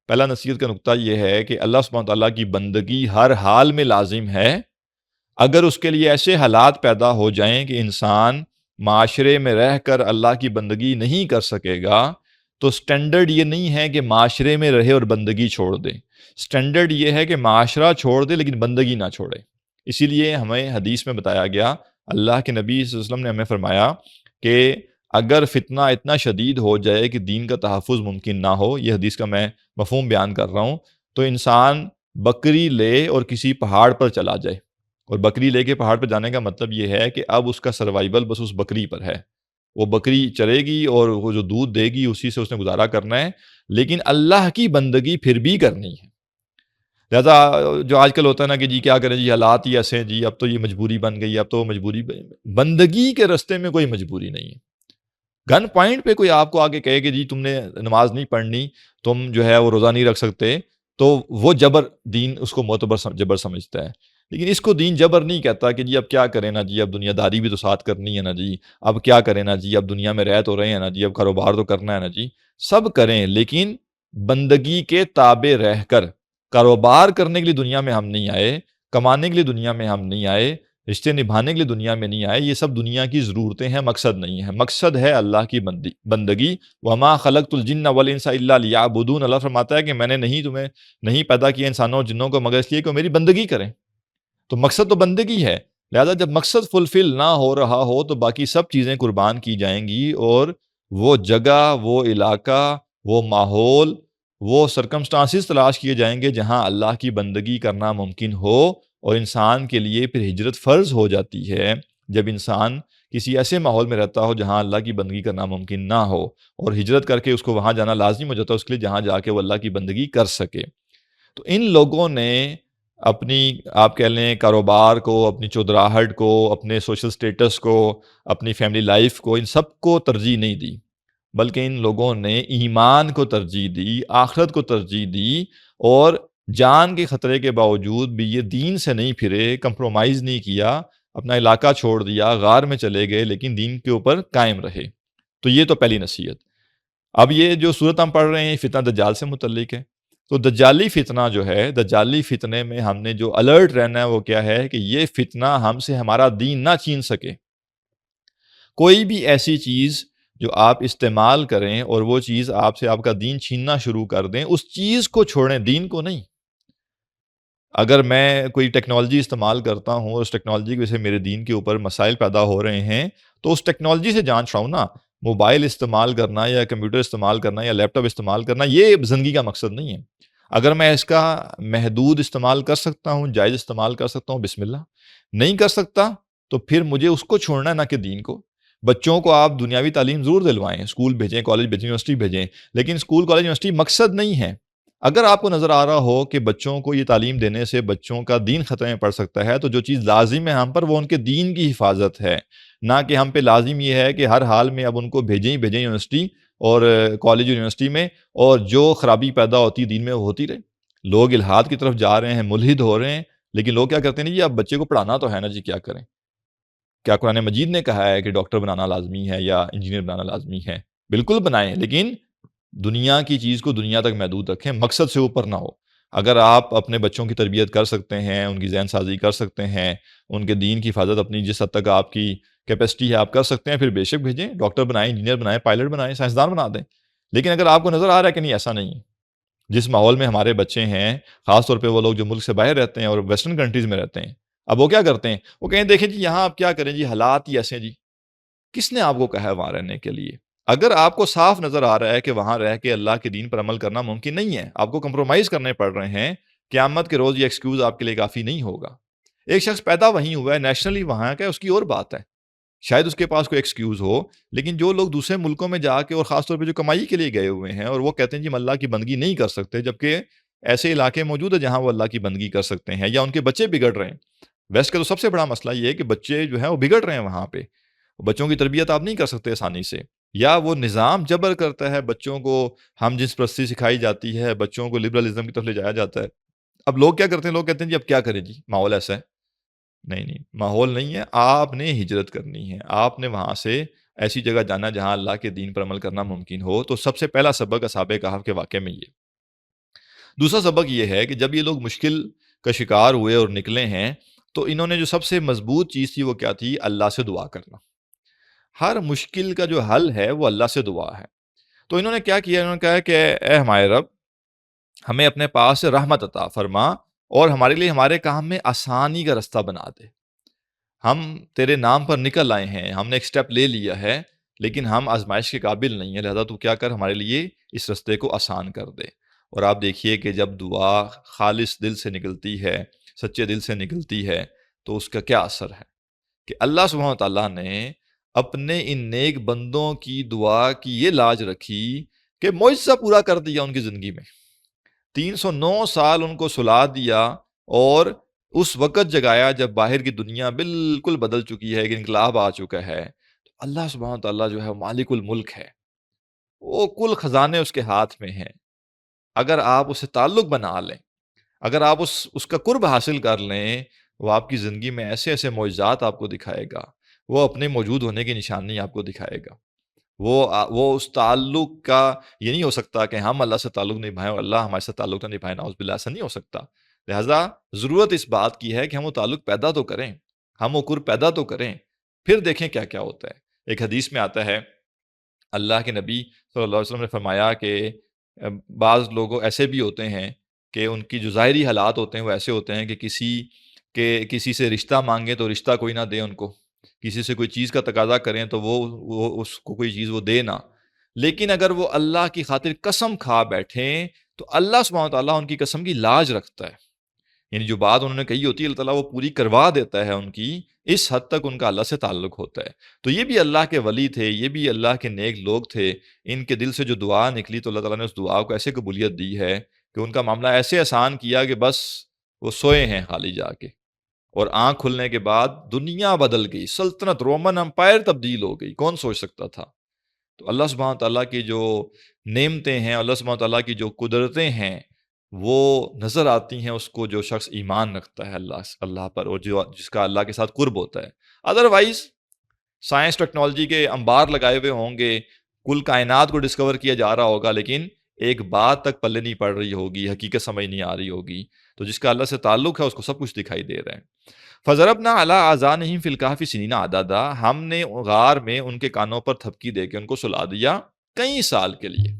پہلا نصیحت کا نقطہ یہ ہے کہ اللہ سبحانہ تعالیٰ کی بندگی ہر حال میں لازم ہے. اگر اس کے لیے ایسے حالات پیدا ہو جائیں کہ انسان معاشرے میں رہ کر اللہ کی بندگی نہیں کر سکے گا، تو سٹینڈرڈ یہ نہیں ہے کہ معاشرے میں رہے اور بندگی چھوڑ دے، سٹینڈرڈ یہ ہے کہ معاشرہ چھوڑ دے لیکن بندگی نہ چھوڑے. اسی لیے ہمیں حدیث میں بتایا گیا، اللہ کے نبی صلی اللہ علیہ وسلم نے ہمیں فرمایا کہ اگر فتنہ اتنا شدید ہو جائے کہ دین کا تحفظ ممکن نہ ہو، یہ حدیث کا میں مفہوم بیان کر رہا ہوں، تو انسان بکری لے اور کسی پہاڑ پر چلا جائے. اور بکری لے کے پہاڑ پہ جانے کا مطلب یہ ہے کہ اب اس کا سروائیول بس اس بکری پر ہے، وہ بکری چرے گی اور وہ جو دودھ دے گی اسی سے اس نے گزارا کرنا ہے، لیکن اللہ کی بندگی پھر بھی کرنی ہے. لہٰذا جو آج کل ہوتا ہے نا کہ جی کیا کریں جی حالات ہی ایسے ہیں جی، اب تو یہ مجبوری بن گئی، اب تو بندگی کے راستے میں کوئی مجبوری نہیں ہے۔ گن پوائنٹ پہ کوئی آپ کو آ کے کہے کہ جی تم نے نماز نہیں پڑھنی، تم جو ہے وہ روزہ نہیں رکھ سکتے، تو وہ جبر دین اس کو معتبر جبر سمجھتا ہے۔ لیکن اس کو دین جبر نہیں کہتا کہ جی اب کیا کریں نا جی، اب دنیا داری بھی تو ساتھ کرنی ہے نا جی، اب کیا کریں نا جی، اب دنیا میں رہ تو رہے ہیں نا جی، اب کاروبار تو کرنا ہے نا جی، سب کریں لیکن بندگی کے تابع رہ کر۔ کاروبار کرنے کے لیے دنیا میں ہم نہیں آئے، کمانے کے لیے دنیا میں ہم نہیں آئے، رشتے نبھانے کے لیے دنیا میں نہیں آئے، یہ سب دنیا کی ضرورتیں ہیں، مقصد نہیں ہے۔ مقصد ہے اللہ کی بندگی۔ وما خلقت الجن والانس الا لیعبدون، اللہ فرماتا ہے کہ میں نے تمہیں نہیں پیدا کیا انسانوں اور جنوں کو مگر اس لیے کہ وہ میری بندگی کریں۔ تو مقصد تو بندگی ہے، لہذا جب مقصد فلفل نہ ہو رہا ہو تو باقی سب چیزیں قربان کی جائیں گی، اور وہ جگہ، وہ علاقہ، وہ ماحول، وہ سرکمسٹانسز تلاش کیے جائیں گے جہاں اللہ کی بندگی کرنا ممکن ہو، اور انسان کے لیے پھر ہجرت فرض ہو جاتی ہے جب انسان کسی ایسے ماحول میں رہتا ہو جہاں اللہ کی بندگی کرنا ممکن نہ ہو، اور ہجرت کر کے اس کو وہاں جانا لازم ہو جاتا ہے اس کے لیے جہاں جا کے وہ اللہ کی بندگی کر سکے۔ تو ان لوگوں نے اپنی، آپ کہہ لیں، کاروبار کو، اپنی چودراہٹ کو، اپنے سوشل سٹیٹس کو، اپنی فیملی لائف کو، ان سب کو ترجیح نہیں دی، بلکہ ان لوگوں نے ایمان کو ترجیح دی، آخرت کو ترجیح دی، اور جان کے خطرے کے باوجود بھی یہ دین سے نہیں پھرے، کمپرومائز نہیں کیا، اپنا علاقہ چھوڑ دیا، غار میں چلے گئے لیکن دین کے اوپر قائم رہے۔ تو یہ تو پہلی نصیحت۔ اب یہ جو صورت ہم پڑھ رہے ہیں فتنہ دجال سے متعلق ہے، تو دجالی فتنہ جو ہے، دجالی فتنے میں ہم نے جو الرٹ رہنا ہے وہ کیا ہے کہ یہ فتنہ ہم سے ہمارا دین نہ چھین سکے۔ کوئی بھی ایسی چیز جو آپ استعمال کریں اور وہ چیز آپ سے آپ کا دین چھیننا شروع کر دیں، اس چیز کو چھوڑیں، دین کو نہیں۔ اگر میں کوئی ٹیکنالوجی استعمال کرتا ہوں اور اس ٹیکنالوجی کی وجہ سے میرے دین کے اوپر مسائل پیدا ہو رہے ہیں، تو اس ٹیکنالوجی سے جان چھڑاؤں نا۔ موبائل استعمال کرنا یا کمپیوٹر استعمال کرنا یا لیپ ٹاپ استعمال کرنا یہ زندگی کا مقصد نہیں ہے۔ اگر میں اس کا محدود استعمال کر سکتا ہوں، جائز استعمال کر سکتا ہوں، بسم اللہ۔ نہیں کر سکتا تو پھر مجھے اس کو چھوڑنا ہے، نہ کہ دین کو۔ بچوں کو آپ دنیاوی تعلیم ضرور دلوائیں، اسکول بھیجیں، کالج بھیجیں، یونیورسٹی بھیجیں، لیکن اسکول، کالج، یونیورسٹی مقصد نہیں ہے۔ اگر آپ کو نظر آ رہا ہو کہ بچوں کو یہ تعلیم دینے سے بچوں کا دین خطرے میں پڑ سکتا ہے، تو جو چیز لازم ہے ہم پر وہ ان کے دین کی حفاظت ہے، نہ کہ ہم پہ لازم یہ ہے کہ ہر حال میں اب ان کو بھیجیں ہی بھیجیں یونیورسٹی اور کالج اور یونیورسٹی میں، اور جو خرابی پیدا ہوتی دین میں وہ ہوتی رہے۔ لوگ الحاد کی طرف جا رہے ہیں، ملحد ہو رہے ہیں، لیکن لوگ کیا کرتے ہیں جی اب بچے کو پڑھانا تو ہے نا جی، کیا کریں؟ کیا قرآن مجید نے کہا ہے کہ ڈاکٹر بنانا لازمی ہے یا انجینئر بنانا لازمی ہے؟ بالکل بنائیں، لیکن دنیا کی چیز کو دنیا تک محدود رکھیں، مقصد سے اوپر نہ ہو۔ اگر آپ اپنے بچوں کی تربیت کر سکتے ہیں، ان کی ذہن سازی کر سکتے ہیں، ان کے دین کی حفاظت اپنی جس حد تک آپ کی کیپیسٹی ہے آپ کر سکتے ہیں، پھر بے شک بھیجیں، ڈاکٹر بنائیں، انجینئر بنائیں، پائلٹ بنائیں، سائنسدان بنا دیں۔ لیکن اگر آپ کو نظر آ رہا ہے کہ نہیں ایسا نہیں ہے، جس ماحول میں ہمارے بچے ہیں، خاص طور پہ وہ لوگ جو ملک سے باہر رہتے ہیں اور ویسٹرن کنٹریز میں رہتے ہیں، اب وہ کیا کرتے ہیں؟ وہ کہیں دیکھیں جی یہاں آپ کیا کریں جی، حالات ہی ایسے ہیں جی، کس نے آپ کو کہا ہے وہاں رہنے کے لیے؟ اگر آپ کو صاف نظر آ رہا ہے کہ وہاں رہ کے اللہ کے دین پر عمل کرنا ممکن نہیں ہے، آپ کو کمپرومائز کرنے پڑ رہے ہیں، قیامت کے روز یہ ایکسکیوز آپ کے لیے کافی نہیں ہوگا۔ ایک شخص پیدا وہیں ہوا ہے، نیشنلی وہاں کا ہے، اس کی اور بات ہے، شاید اس کے پاس کوئی ایکسکیوز ہو، لیکن جو لوگ دوسرے ملکوں میں جا کے، اور خاص طور پہ جو کمائی کے لیے گئے ہوئے ہیں، اور وہ کہتے ہیں جی ہم اللہ کی بندگی نہیں کر سکتے، جبکہ ایسے علاقے موجود ہیں جہاں وہ اللہ کی بندگی کر سکتے ہیں، یا ان کے بچے بگڑ رہے ہیں۔ ویسٹ کا تو سب سے بڑا مسئلہ یہ ہے کہ بچے جو ہیں وہ بگڑ رہے ہیں وہاں پہ، بچوں کی تربیت آپ نہیں کر سکتے آسانی سے، یا وہ نظام جبر کرتا ہے، بچوں کو ہم جنس پرستی سکھائی جاتی ہے، بچوں کو لبرلزم کی طرف لے جایا جاتا ہے۔ اب لوگ کیا کرتے ہیں؟ لوگ کہتے ہیں جی اب کیا کریں جی، ماحول ایسا ہے۔ نہیں نہیں، ماحول نہیں ہے، آپ نے ہجرت کرنی ہے، آپ نے وہاں سے ایسی جگہ جانا جہاں اللہ کے دین پر عمل کرنا ممکن ہو۔ تو سب سے پہلا سبق اصحاب کہف کے واقعے میں یہ۔ دوسرا سبق یہ ہے کہ جب یہ لوگ مشکل کا شکار ہوئے اور نکلے ہیں، تو انہوں نے جو سب سے مضبوط چیز تھی وہ کیا تھی؟ اللہ سے دعا کرنا۔ ہر مشکل کا جو حل ہے وہ اللہ سے دعا ہے۔ تو انہوں نے کیا کیا؟ انہوں نے کہا کہ اے ہمارے رب، ہمیں اپنے پاس سے رحمت عطا فرما، اور ہمارے لیے ہمارے کام میں آسانی کا رستہ بنا دے۔ ہم تیرے نام پر نکل آئے ہیں، ہم نے ایک سٹیپ لے لیا ہے، لیکن ہم آزمائش کے قابل نہیں ہیں، لہذا تو کیا کر، ہمارے لیے اس رستے کو آسان کر دے۔ اور آپ دیکھیے کہ جب دعا خالص دل سے نکلتی ہے، سچے دل سے نکلتی ہے، تو اس کا کیا اثر ہے کہ اللہ سبحانہ وتعالیٰ نے اپنے ان نیک بندوں کی دعا کی یہ لاج رکھی کہ معجزہ پورا کر دیا ان کی زندگی میں۔ 309 سال ان کو سلا دیا اور اس وقت جگایا جب باہر کی دنیا بالکل بدل چکی ہے، کہ انقلاب آ چکا ہے۔ تو اللہ سبحانہ تعالیٰ جو ہے مالک الملک ہے، وہ کل خزانے اس کے ہاتھ میں ہیں۔ اگر آپ اسے تعلق بنا لیں، اگر آپ اس کا قرب حاصل کر لیں، وہ آپ کی زندگی میں ایسے ایسے معجزات آپ کو دکھائے گا، وہ اپنے موجود ہونے کی نشانی آپ کو دکھائے گا۔ وہ اس تعلق کا یہ نہیں ہو سکتا کہ ہم اللہ سے تعلق نبھائیں اور اللہ ہمارے سے تعلق نہ نبھائے، نعوذ باللہ، ایسا نہیں ہو سکتا۔ لہٰذا ضرورت اس بات کی ہے کہ ہم وہ تعلق پیدا تو کریں، ہم وہ قرب پیدا تو کریں، پھر دیکھیں کیا کیا ہوتا ہے۔ ایک حدیث میں آتا ہے، اللہ کے نبی صلی اللہ علیہ وسلم نے فرمایا کہ بعض لوگ ایسے بھی ہوتے ہیں کہ ان کی جو ظاہری حالات ہوتے ہیں وہ ایسے ہوتے ہیں کہ کسی سے رشتہ مانگیں تو رشتہ کوئی نہ دے ان کو، کسی سے کوئی چیز کا تقاضا کریں تو وہ اس کو کوئی چیز وہ دے نہ، لیکن اگر وہ اللہ کی خاطر قسم کھا بیٹھیں تو اللہ سبحانہ وتعالیٰ ان کی قسم کی لاج رکھتا ہے، یعنی جو بات انہوں نے کہی ہوتی ہے اللہ تعالیٰ وہ پوری کروا دیتا ہے ان کی، اس حد تک ان کا اللہ سے تعلق ہوتا ہے۔ تو یہ بھی اللہ کے ولی تھے، یہ بھی اللہ کے نیک لوگ تھے، ان کے دل سے جو دعا نکلی تو اللہ تعالیٰ نے اس دعا کو ایسے قبولیت دی ہے کہ ان کا معاملہ ایسے آسان کیا کہ بس وہ سوئے ہیں خالی جا کے، اور آنکھ کھلنے کے بعد دنیا بدل گئی، سلطنت رومن امپائر تبدیل ہو گئی، کون سوچ سکتا تھا؟ تو اللہ سبحانہ تعالیٰ کی جو نعمتیں ہیں، اللہ سبحانہ تعالیٰ کی جو قدرتیں ہیں، وہ نظر آتی ہیں اس کو جو شخص ایمان رکھتا ہے اللہ پر، اور جس کا اللہ کے ساتھ قرب ہوتا ہے۔ ادروائز سائنس ٹیکنالوجی کے انبار لگائے ہوئے ہوں گے، کل کائنات کو ڈسکور کیا جا رہا ہوگا، لیکن ایک بات تک پلے نہیں پڑ رہی ہوگی، حقیقت سمجھ نہیں آ رہی ہوگی۔ تو جس کا اللہ سے تعلق ہے اس کو سب کچھ دکھائی دے رہا ہے۔ فضربنا علی آذانہم فی الکہف سنین عددا، ہم نے غار میں ان کے کانوں پر تھپکی دے کے ان کو سلا دیا کئی سال کے لیے۔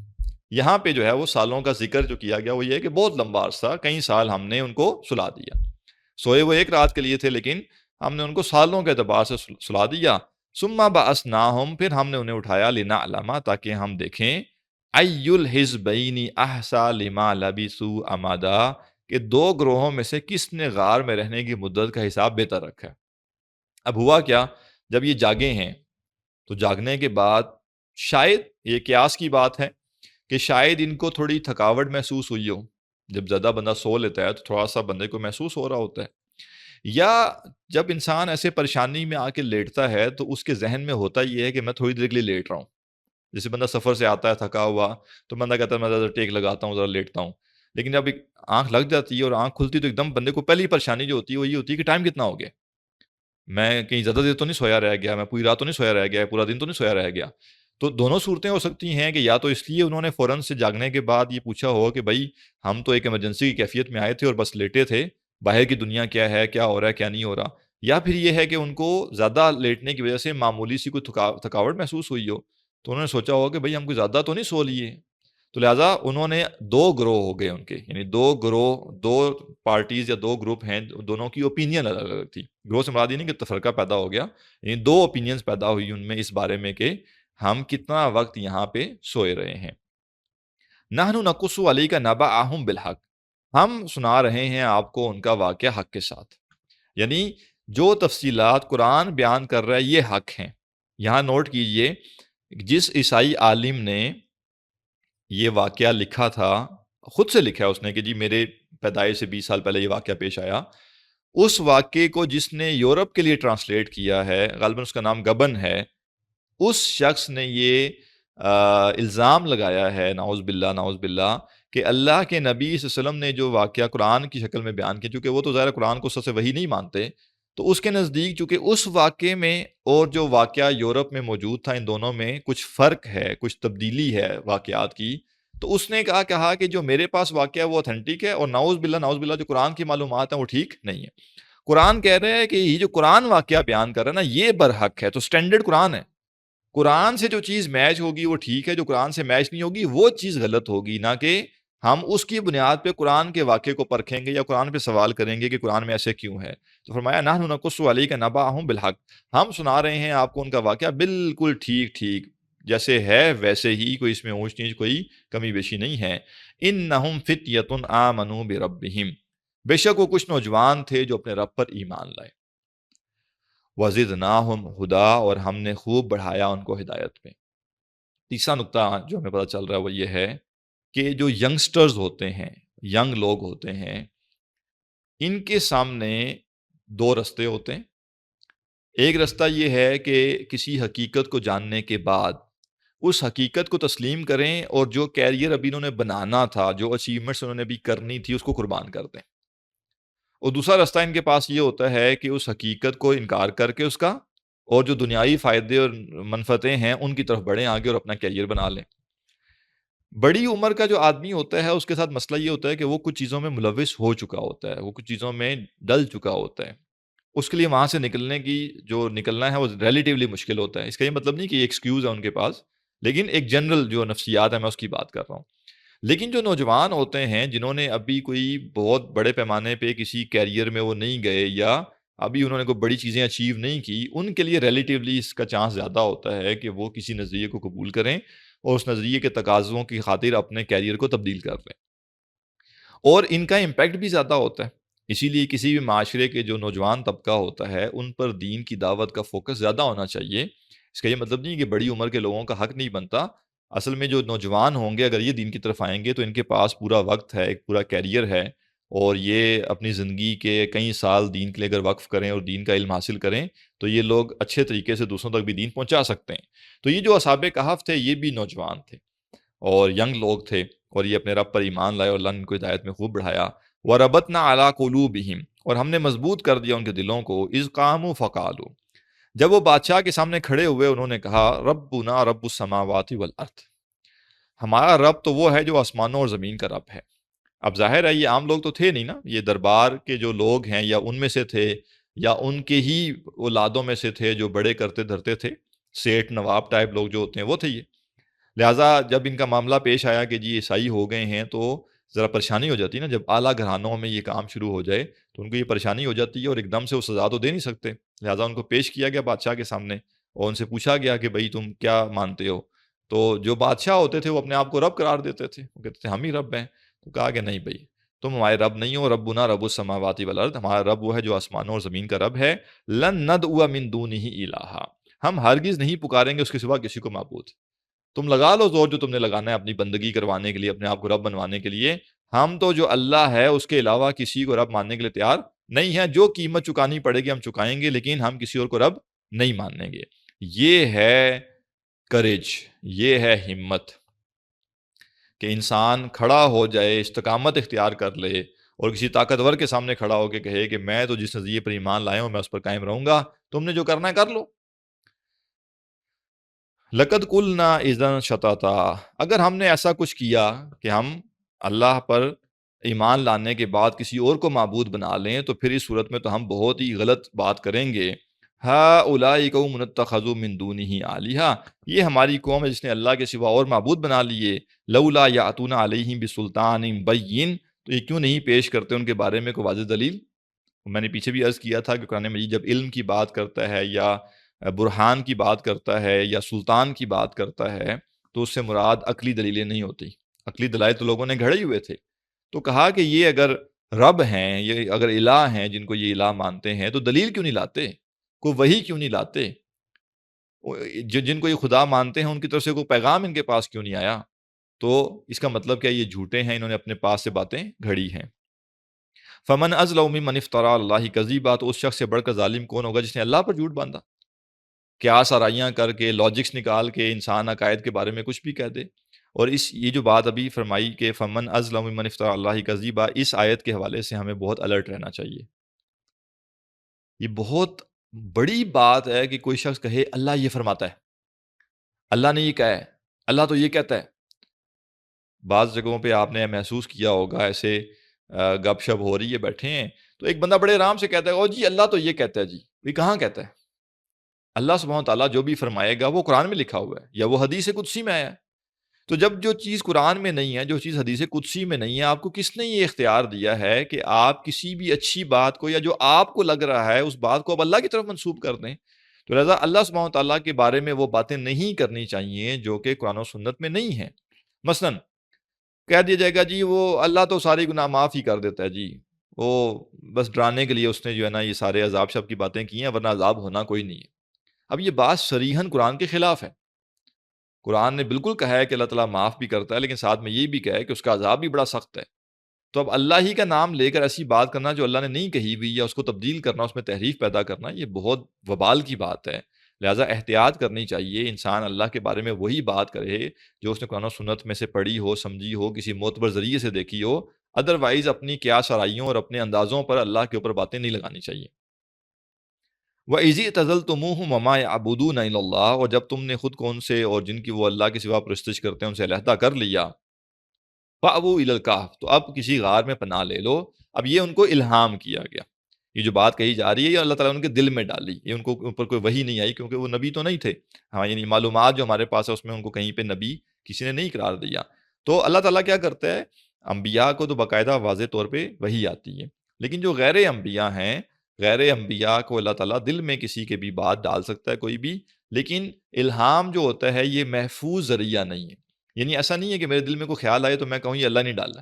یہاں پہ جو ہے وہ سالوں کا ذکر جو کیا گیا وہ یہ ہے کہ بہت لمبا عرصہ، کئی سال ہم نے ان کو سلا دیا۔ سوئے وہ ایک رات کے لیے تھے، لیکن ہم نے ان کو سالوں کے اعتبار سے سلا دیا۔ ثم بعثناہم، پھر ہم نے انہیں اٹھایا، لنعلم، تاکہ ہم دیکھیں، ای الحزبین احصی لما لبثوا امدا، کہ دو گروہوں میں سے کس نے غار میں رہنے کی مدت کا حساب بہتر رکھا ہے۔ اب ہوا کیا، جب یہ جاگے ہیں تو جاگنے کے بعد شاید یہ قیاس کی بات ہے کہ شاید ان کو تھوڑی تھکاوٹ محسوس ہوئی ہو، جب زیادہ بندہ سو لیتا ہے تو تھوڑا سا بندے کو محسوس ہو رہا ہوتا ہے، یا جب انسان ایسے پریشانی میں آ کے لیٹتا ہے تو اس کے ذہن میں ہوتا یہ ہے کہ میں تھوڑی دیر کے لیے لیٹ رہا ہوں۔ جیسے بندہ سفر سے آتا ہے تھکا ہوا تو بندہ کہتا ہے میں ذرا ٹیک لگاتا ہوں، ذرا لیٹتا ہوں، لیکن جب ایک آنکھ لگ جاتی ہے اور آنکھ کھلتی ہے تو ایک دم بندے کو پہلی پریشانی جو ہوتی ہے وہ یہ ہوتی ہے کہ ٹائم کتنا ہو گیا، میں کہیں زیادہ دیر تو نہیں سویا رہ گیا، میں پوری رات تو نہیں سویا رہ گیا، پورا دن تو نہیں سویا رہ گیا۔ تو دونوں صورتیں ہو سکتی ہیں کہ یا تو اس لیے انہوں نے فوراً سے جاگنے کے بعد یہ پوچھا ہو کہ بھائی ہم تو ایک ایمرجنسی کی کیفیت میں آئے تھے اور بس لیٹے تھے، باہر کی دنیا کیا ہے، کیا ہو رہا ہے، کیا نہیں ہو رہا، یا پھر یہ ہے کہ ان کو زیادہ لیٹنے کی وجہ سے معمولی سی کوئی تھکاوٹ محسوس ہوئی ہو، تو انہوں نے سوچا ہو کہ بھائی ہم کوئی زیادہ تو نہیں سو لیے، تو لہٰذا انہوں نے دو گروہ ہو گئے ان کے، یعنی دو گروہ، دو پارٹیز یا دو گروپ ہیں، دونوں کی اوپینین الگ الگ تھی۔ گروہ سے مراد یہ نہیں کہ تفرقہ پیدا ہو گیا، یعنی دو اوپینینز پیدا ہوئی ان میں اس بارے میں کہ ہم کتنا وقت یہاں پہ سوئے رہے ہیں۔ نحن نقص علیک نبأہم بالحق، ہم سنا رہے ہیں آپ کو ان کا واقعہ حق کے ساتھ، یعنی جو تفصیلات قرآن بیان کر رہا ہے یہ حق ہیں۔ یہاں نوٹ کیجئے، جس عیسائی عالم نے یہ واقعہ لکھا تھا، خود سے لکھا ہے اس نے کہ جی میرے پیدائش سے 20 سال پہلے یہ واقعہ پیش آیا، اس واقعے کو جس نے یورپ کے لیے ٹرانسلیٹ کیا ہے، غالباً اس کا نام گبن ہے، اس شخص نے یہ الزام لگایا ہے، نعوذ باللہ نعوذ باللہ، کہ اللہ کے نبی صلی اللہ علیہ وسلم نے جو واقعہ قرآن کی شکل میں بیان کیا، چونکہ وہ تو ظاہر قرآن کو سب سے وحی نہیں مانتے، تو اس کے نزدیک چونکہ اس واقعے میں اور جو واقعہ یورپ میں موجود تھا ان دونوں میں کچھ فرق ہے، کچھ تبدیلی ہے واقعات کی، تو اس نے کہا کہ جو میرے پاس واقعہ ہے وہ اتھینٹک ہے، اور نعوذ باللہ جو قرآن کی معلومات ہیں وہ ٹھیک نہیں ہے۔ قرآن کہہ رہے ہیں کہ یہ جو قرآن واقعہ بیان کر رہا ہے نا یہ برحق ہے، تو سٹینڈرڈ قرآن ہے، قرآن سے جو چیز میچ ہوگی وہ ٹھیک ہے، جو قرآن سے میچ نہیں ہوگی وہ چیز غلط ہوگی، نہ کہ ہم اس کی بنیاد پہ قرآن کے واقعے کو پرکھیں گے یا قرآن پہ سوال کریں گے کہ قرآن میں ایسے کیوں ہے۔ تو فرمایا نحن نقص علیک نبأہم بالحق، ہم سنا رہے ہیں آپ کو ان کا واقعہ بالکل ٹھیک ٹھیک جیسے ہے ویسے ہی، کوئی اس میں اونچ نیچ کوئی کمی بیشی نہیں ہے۔ انہم فتیۃ آمنوا بربہم، بے شک وہ کچھ نوجوان تھے جو اپنے رب پر ایمان لائے، وزدناہم ہدا، اور ہم نے خوب بڑھایا ان کو ہدایت میں۔ تیسرا نقطہ جو ہمیں پتہ چل رہا ہے وہ یہ ہے کہ جو ینگسٹرز ہوتے ہیں ینگ لوگ ہوتے ہیں، ان کے سامنے دو رستے ہوتے ہیں۔ ایک رستہ یہ ہے کہ کسی حقیقت کو جاننے کے بعد اس حقیقت کو تسلیم کریں اور جو کیریئر ابھی انہوں نے بنانا تھا، جو اچیومنٹس انہوں نے ابھی کرنی تھی، اس کو قربان کر دیں۔ اور دوسرا رستہ ان کے پاس یہ ہوتا ہے کہ اس حقیقت کو انکار کر کے اس کا، اور جو دنیاوی فائدے اور منفعتیں ہیں ان کی طرف بڑھیں آگے اور اپنا کیریئر بنا لیں۔ بڑی عمر کا جو آدمی ہوتا ہے اس کے ساتھ مسئلہ یہ ہوتا ہے کہ وہ کچھ چیزوں میں ملوث ہو چکا ہوتا ہے، وہ کچھ چیزوں میں ڈل چکا ہوتا ہے، اس کے لیے وہاں سے نکلنے کی جو نکلنا ہے وہ ریلیٹیولی مشکل ہوتا ہے۔ اس کا یہ مطلب نہیں کہ یہ ایکسکیوز ہے ان کے پاس، لیکن ایک جنرل جو نفسیات ہے میں اس کی بات کر رہا ہوں۔ لیکن جو نوجوان ہوتے ہیں جنہوں نے ابھی کوئی بہت بڑے پیمانے پہ کسی کیریئر میں وہ نہیں گئے، یا ابھی انہوں نے کوئی بڑی چیزیں اچیو نہیں کی، ان کے لیے ریلیٹیولی اس کا چانس زیادہ ہوتا ہے کہ وہ کسی نظریے کو قبول کریں اور اس نظریے کے تقاضوں کی خاطر اپنے کیریئر کو تبدیل کر لیں، اور ان کا امپیکٹ بھی زیادہ ہوتا ہے۔ اسی لیے کسی بھی معاشرے کے جو نوجوان طبقہ ہوتا ہے ان پر دین کی دعوت کا فوکس زیادہ ہونا چاہیے۔ اس کا یہ مطلب نہیں کہ بڑی عمر کے لوگوں کا حق نہیں بنتا، اصل میں جو نوجوان ہوں گے اگر یہ دین کی طرف آئیں گے تو ان کے پاس پورا وقت ہے، ایک پورا کیریئر ہے، اور یہ اپنی زندگی کے کئی سال دین کے لیے اگر وقف کریں اور دین کا علم حاصل کریں تو یہ لوگ اچھے طریقے سے دوسروں تک بھی دین پہنچا سکتے ہیں۔ تو یہ جو اصحاب کہف تھے یہ بھی نوجوان تھے اور ینگ لوگ تھے، اور یہ اپنے رب پر ایمان لائے اور اللہ نے ان کو ہدایت میں خوب بڑھایا۔ وَرَبَطْنَا عَلَىٰ قُلُوبِهِمْ، اور ہم نے مضبوط کر دیا ان کے دلوں کو، اِذْ قَامُوا فَقَالُوا، جب وہ بادشاہ کے سامنے کھڑے ہوئے انہوں نے کہا، ربنا رب السماوات والارض، ہمارا رب تو وہ ہے جو آسمانوں اور زمین کا رب ہے۔ اب ظاہر ہے یہ عام لوگ تو تھے نہیں نا، یہ دربار کے جو لوگ ہیں یا ان میں سے تھے یا ان کے ہی اولادوں میں سے تھے جو بڑے کرتے دھرتے تھے، سیٹ نواب ٹائپ لوگ جو ہوتے ہیں وہ تھے یہ۔ لہٰذا جب ان کا معاملہ پیش آیا کہ جی عیسائی ہو گئے ہیں تو ذرا پریشانی ہو جاتی ہے نا، جب اعلیٰ گھرانوں میں یہ کام شروع ہو جائے تو ان کو یہ پریشانی ہو جاتی ہے اور ایک دم سے وہ سزا تو دے نہیں سکتے۔ لہٰذا ان کو پیش کیا گیا بادشاہ کے سامنے اور ان سے پوچھا گیا کہ بھئی تم کیا مانتے ہو؟ تو جو بادشاہ ہوتے تھے وہ اپنے آپ کو رب قرار دیتے تھے، وہ کہتے تھے ہم ہی رب ہیں۔ تو کہا کہ نہیں بھئی، تم ہمارے رب نہیں ہو، ربنا رب السماوات والارض، ہمارا رب وہ ہے جو آسمانوں اور زمین کا رب ہے۔ لن ندعو من دونہ الہا، ہم ہرگز نہیں پکاریں گے اس کے سوا کسی کو معبود۔ تم لگا لو زور جو تم نے لگانا ہے اپنی بندگی کروانے کے لیے، اپنے آپ کو رب بنوانے کے لیے، ہم تو جو اللہ ہے اس کے علاوہ کسی کو رب ماننے کے لیے تیار نہیں ہیں۔ جو قیمت چکانی پڑے گی ہم چکائیں گے، لیکن ہم کسی اور کو رب نہیں مانیں گے۔ یہ ہے کریج، یہ ہے ہمت، کہ انسان کھڑا ہو جائے، استقامت اختیار کر لے اور کسی طاقتور کے سامنے کھڑا ہو کے کہے کہ میں تو جس نظریے پر ایمان لایا ہوں میں اس پر قائم رہوں گا، تم نے جو کرنا ہے کر لو۔ لقد قلنا اذا شططا، اگر ہم نے ایسا کچھ کیا کہ ہم اللہ پر ایمان لانے کے بعد کسی اور کو معبود بنا لیں تو پھر اس صورت میں تو ہم بہت ہی غلط بات کریں گے۔ ہؤلاء قوم اتخذوا من دونہ آلہہ، یہ ہماری قوم ہے جس نے اللہ کے سوا اور معبود بنا لیے۔ لولا یاتون علیہم بسلطان بین، تو یہ کیوں نہیں پیش کرتے ان کے بارے میں کوئی واضح دلیل؟ میں نے پیچھے بھی عرض کیا تھا کہ قرآن مجید جب علم کی بات کرتا ہے یا برہان کی بات کرتا ہے یا سلطان کی بات کرتا ہے تو اس سے مراد عقلی دلیلیں نہیں ہوتی۔ عقلی دلائل تو لوگوں نے گھڑے ہی ہوئے تھے، تو کہا کہ یہ اگر رب ہیں، یہ اگر الہ ہیں جن کو یہ الہ مانتے ہیں تو دلیل کیوں نہیں لاتے، کوئی وحی کیوں نہیں لاتے؟ جن کو یہ خدا مانتے ہیں ان کی طرف سے کوئی پیغام ان کے پاس کیوں نہیں آیا؟ تو اس کا مطلب کیا، یہ جھوٹے ہیں، انہوں نے اپنے پاس سے باتیں گھڑی ہیں۔ فمن ازلم ممن افترى علی اللہ کذبا، تو اس شخص سے بڑھ کر ظالم کون ہوگا جس نے اللہ پر جھوٹ باندھا؟ کیا سرائیاں کر کے، لاجکس نکال کے انسان عقائد کے بارے میں کچھ بھی کہہ دے۔ اور یہ جو بات ابھی فرمائی کہ فمن ازلم ممن افترى علی اللہ کذبا، اس آیت کے حوالے سے ہمیں بہت الرٹ رہنا چاہیے۔ یہ بہت بڑی بات ہے کہ کوئی شخص کہے اللہ یہ فرماتا ہے، اللہ نے یہ کہا ہے، اللہ تو یہ کہتا ہے۔ بعض جگہوں پہ آپ نے محسوس کیا ہوگا ایسے گپ شپ ہو رہی ہے، بیٹھے ہیں تو ایک بندہ بڑے آرام سے کہتا ہے او جی اللہ تو یہ کہتا ہے جی، یہ کہاں کہتا ہے؟ اللہ سبحانہ تعالیٰ جو بھی فرمائے گا وہ قرآن میں لکھا ہوا ہے یا وہ حدیث قدسی میں آیا ہے۔ تو جب جو چیز قرآن میں نہیں ہے، جو چیز حدیث قدسی میں نہیں ہے، آپ کو کس نے یہ اختیار دیا ہے کہ آپ کسی بھی اچھی بات کو یا جو آپ کو لگ رہا ہے اس بات کو آپ اللہ کی طرف منسوب کر دیں؟ تو لہٰذا اللہ سبحانہ تعالیٰ کے بارے میں وہ باتیں نہیں کرنی چاہیے جو کہ قرآن و سنت میں نہیں ہیں۔ مثلاً کہہ دیا جائے گا جی وہ اللہ تو سارے گناہ معاف ہی کر دیتا ہے جی، وہ بس ڈرانے کے لیے اس نے جو ہے نا یہ سارے عذاب شب کی باتیں کی ہیں، ورنہ عذاب ہونا کوئی نہیں ہے۔ اب یہ بات صریحاً قرآن کے خلاف ہے۔ قرآن نے بالکل کہا ہے کہ اللہ تعالیٰ معاف بھی کرتا ہے، لیکن ساتھ میں یہ بھی کہا ہے کہ اس کا عذاب بھی بڑا سخت ہے۔ تو اب اللہ ہی کا نام لے کر ایسی بات کرنا جو اللہ نے نہیں کہی ہوئی، یا اس کو تبدیل کرنا، اس میں تحریف پیدا کرنا، یہ بہت وبال کی بات ہے۔ لہٰذا احتیاط کرنی چاہیے، انسان اللہ کے بارے میں وہی بات کرے جو اس نے قرآن و سنت میں سے پڑھی ہو، سمجھی ہو، کسی معتبر ذریعے سے دیکھی ہو۔ ادروائز اپنی قیاس آرائیوں اور اپنے اندازوں پر اللہ کے اوپر باتیں نہیں لگانی چاہیے۔ وَإِذِ اعْتَزَلْتُمُوهُمْ وَمَا يَعْبُدُونَ إِلَّا اللَّهَ، اور جب تم نے خود کو ان سے اور جن کی وہ اللہ کے سوا پرستش کرتے ہیں ان سے علیحدہ کر لیا، فَأْوُوا إِلَى الْكَهْفِ، تو اب کسی غار میں پناہ لے لو۔ اب یہ ان کو الہام کیا گیا، یہ جو بات کہی جا رہی ہے یہ اللہ تعالیٰ نے ان کے دل میں ڈالی، یہ ان کو اوپر کوئی وحی نہیں آئی کیونکہ وہ نبی تو نہیں تھے۔ ہاں یعنی معلومات جو ہمارے پاس ہے اس میں ان کو کہیں پہ نبی کسی نے نہیں قرار دیا۔ تو اللہ تعالیٰ کیا کرتا ہے، انبیاء کو تو باقاعدہ واضح طور پہ وحی آتی ہے، لیکن جو غیر انبیاء ہیں، غیر انبیاء کو اللہ تعالیٰ دل میں کسی کے بھی بات ڈال سکتا ہے کوئی بھی، لیکن الہام جو ہوتا ہے یہ محفوظ ذریعہ نہیں ہے۔ یعنی ایسا نہیں ہے کہ میرے دل میں کوئی خیال آئے تو میں کہوں یہ اللہ نے ڈالا،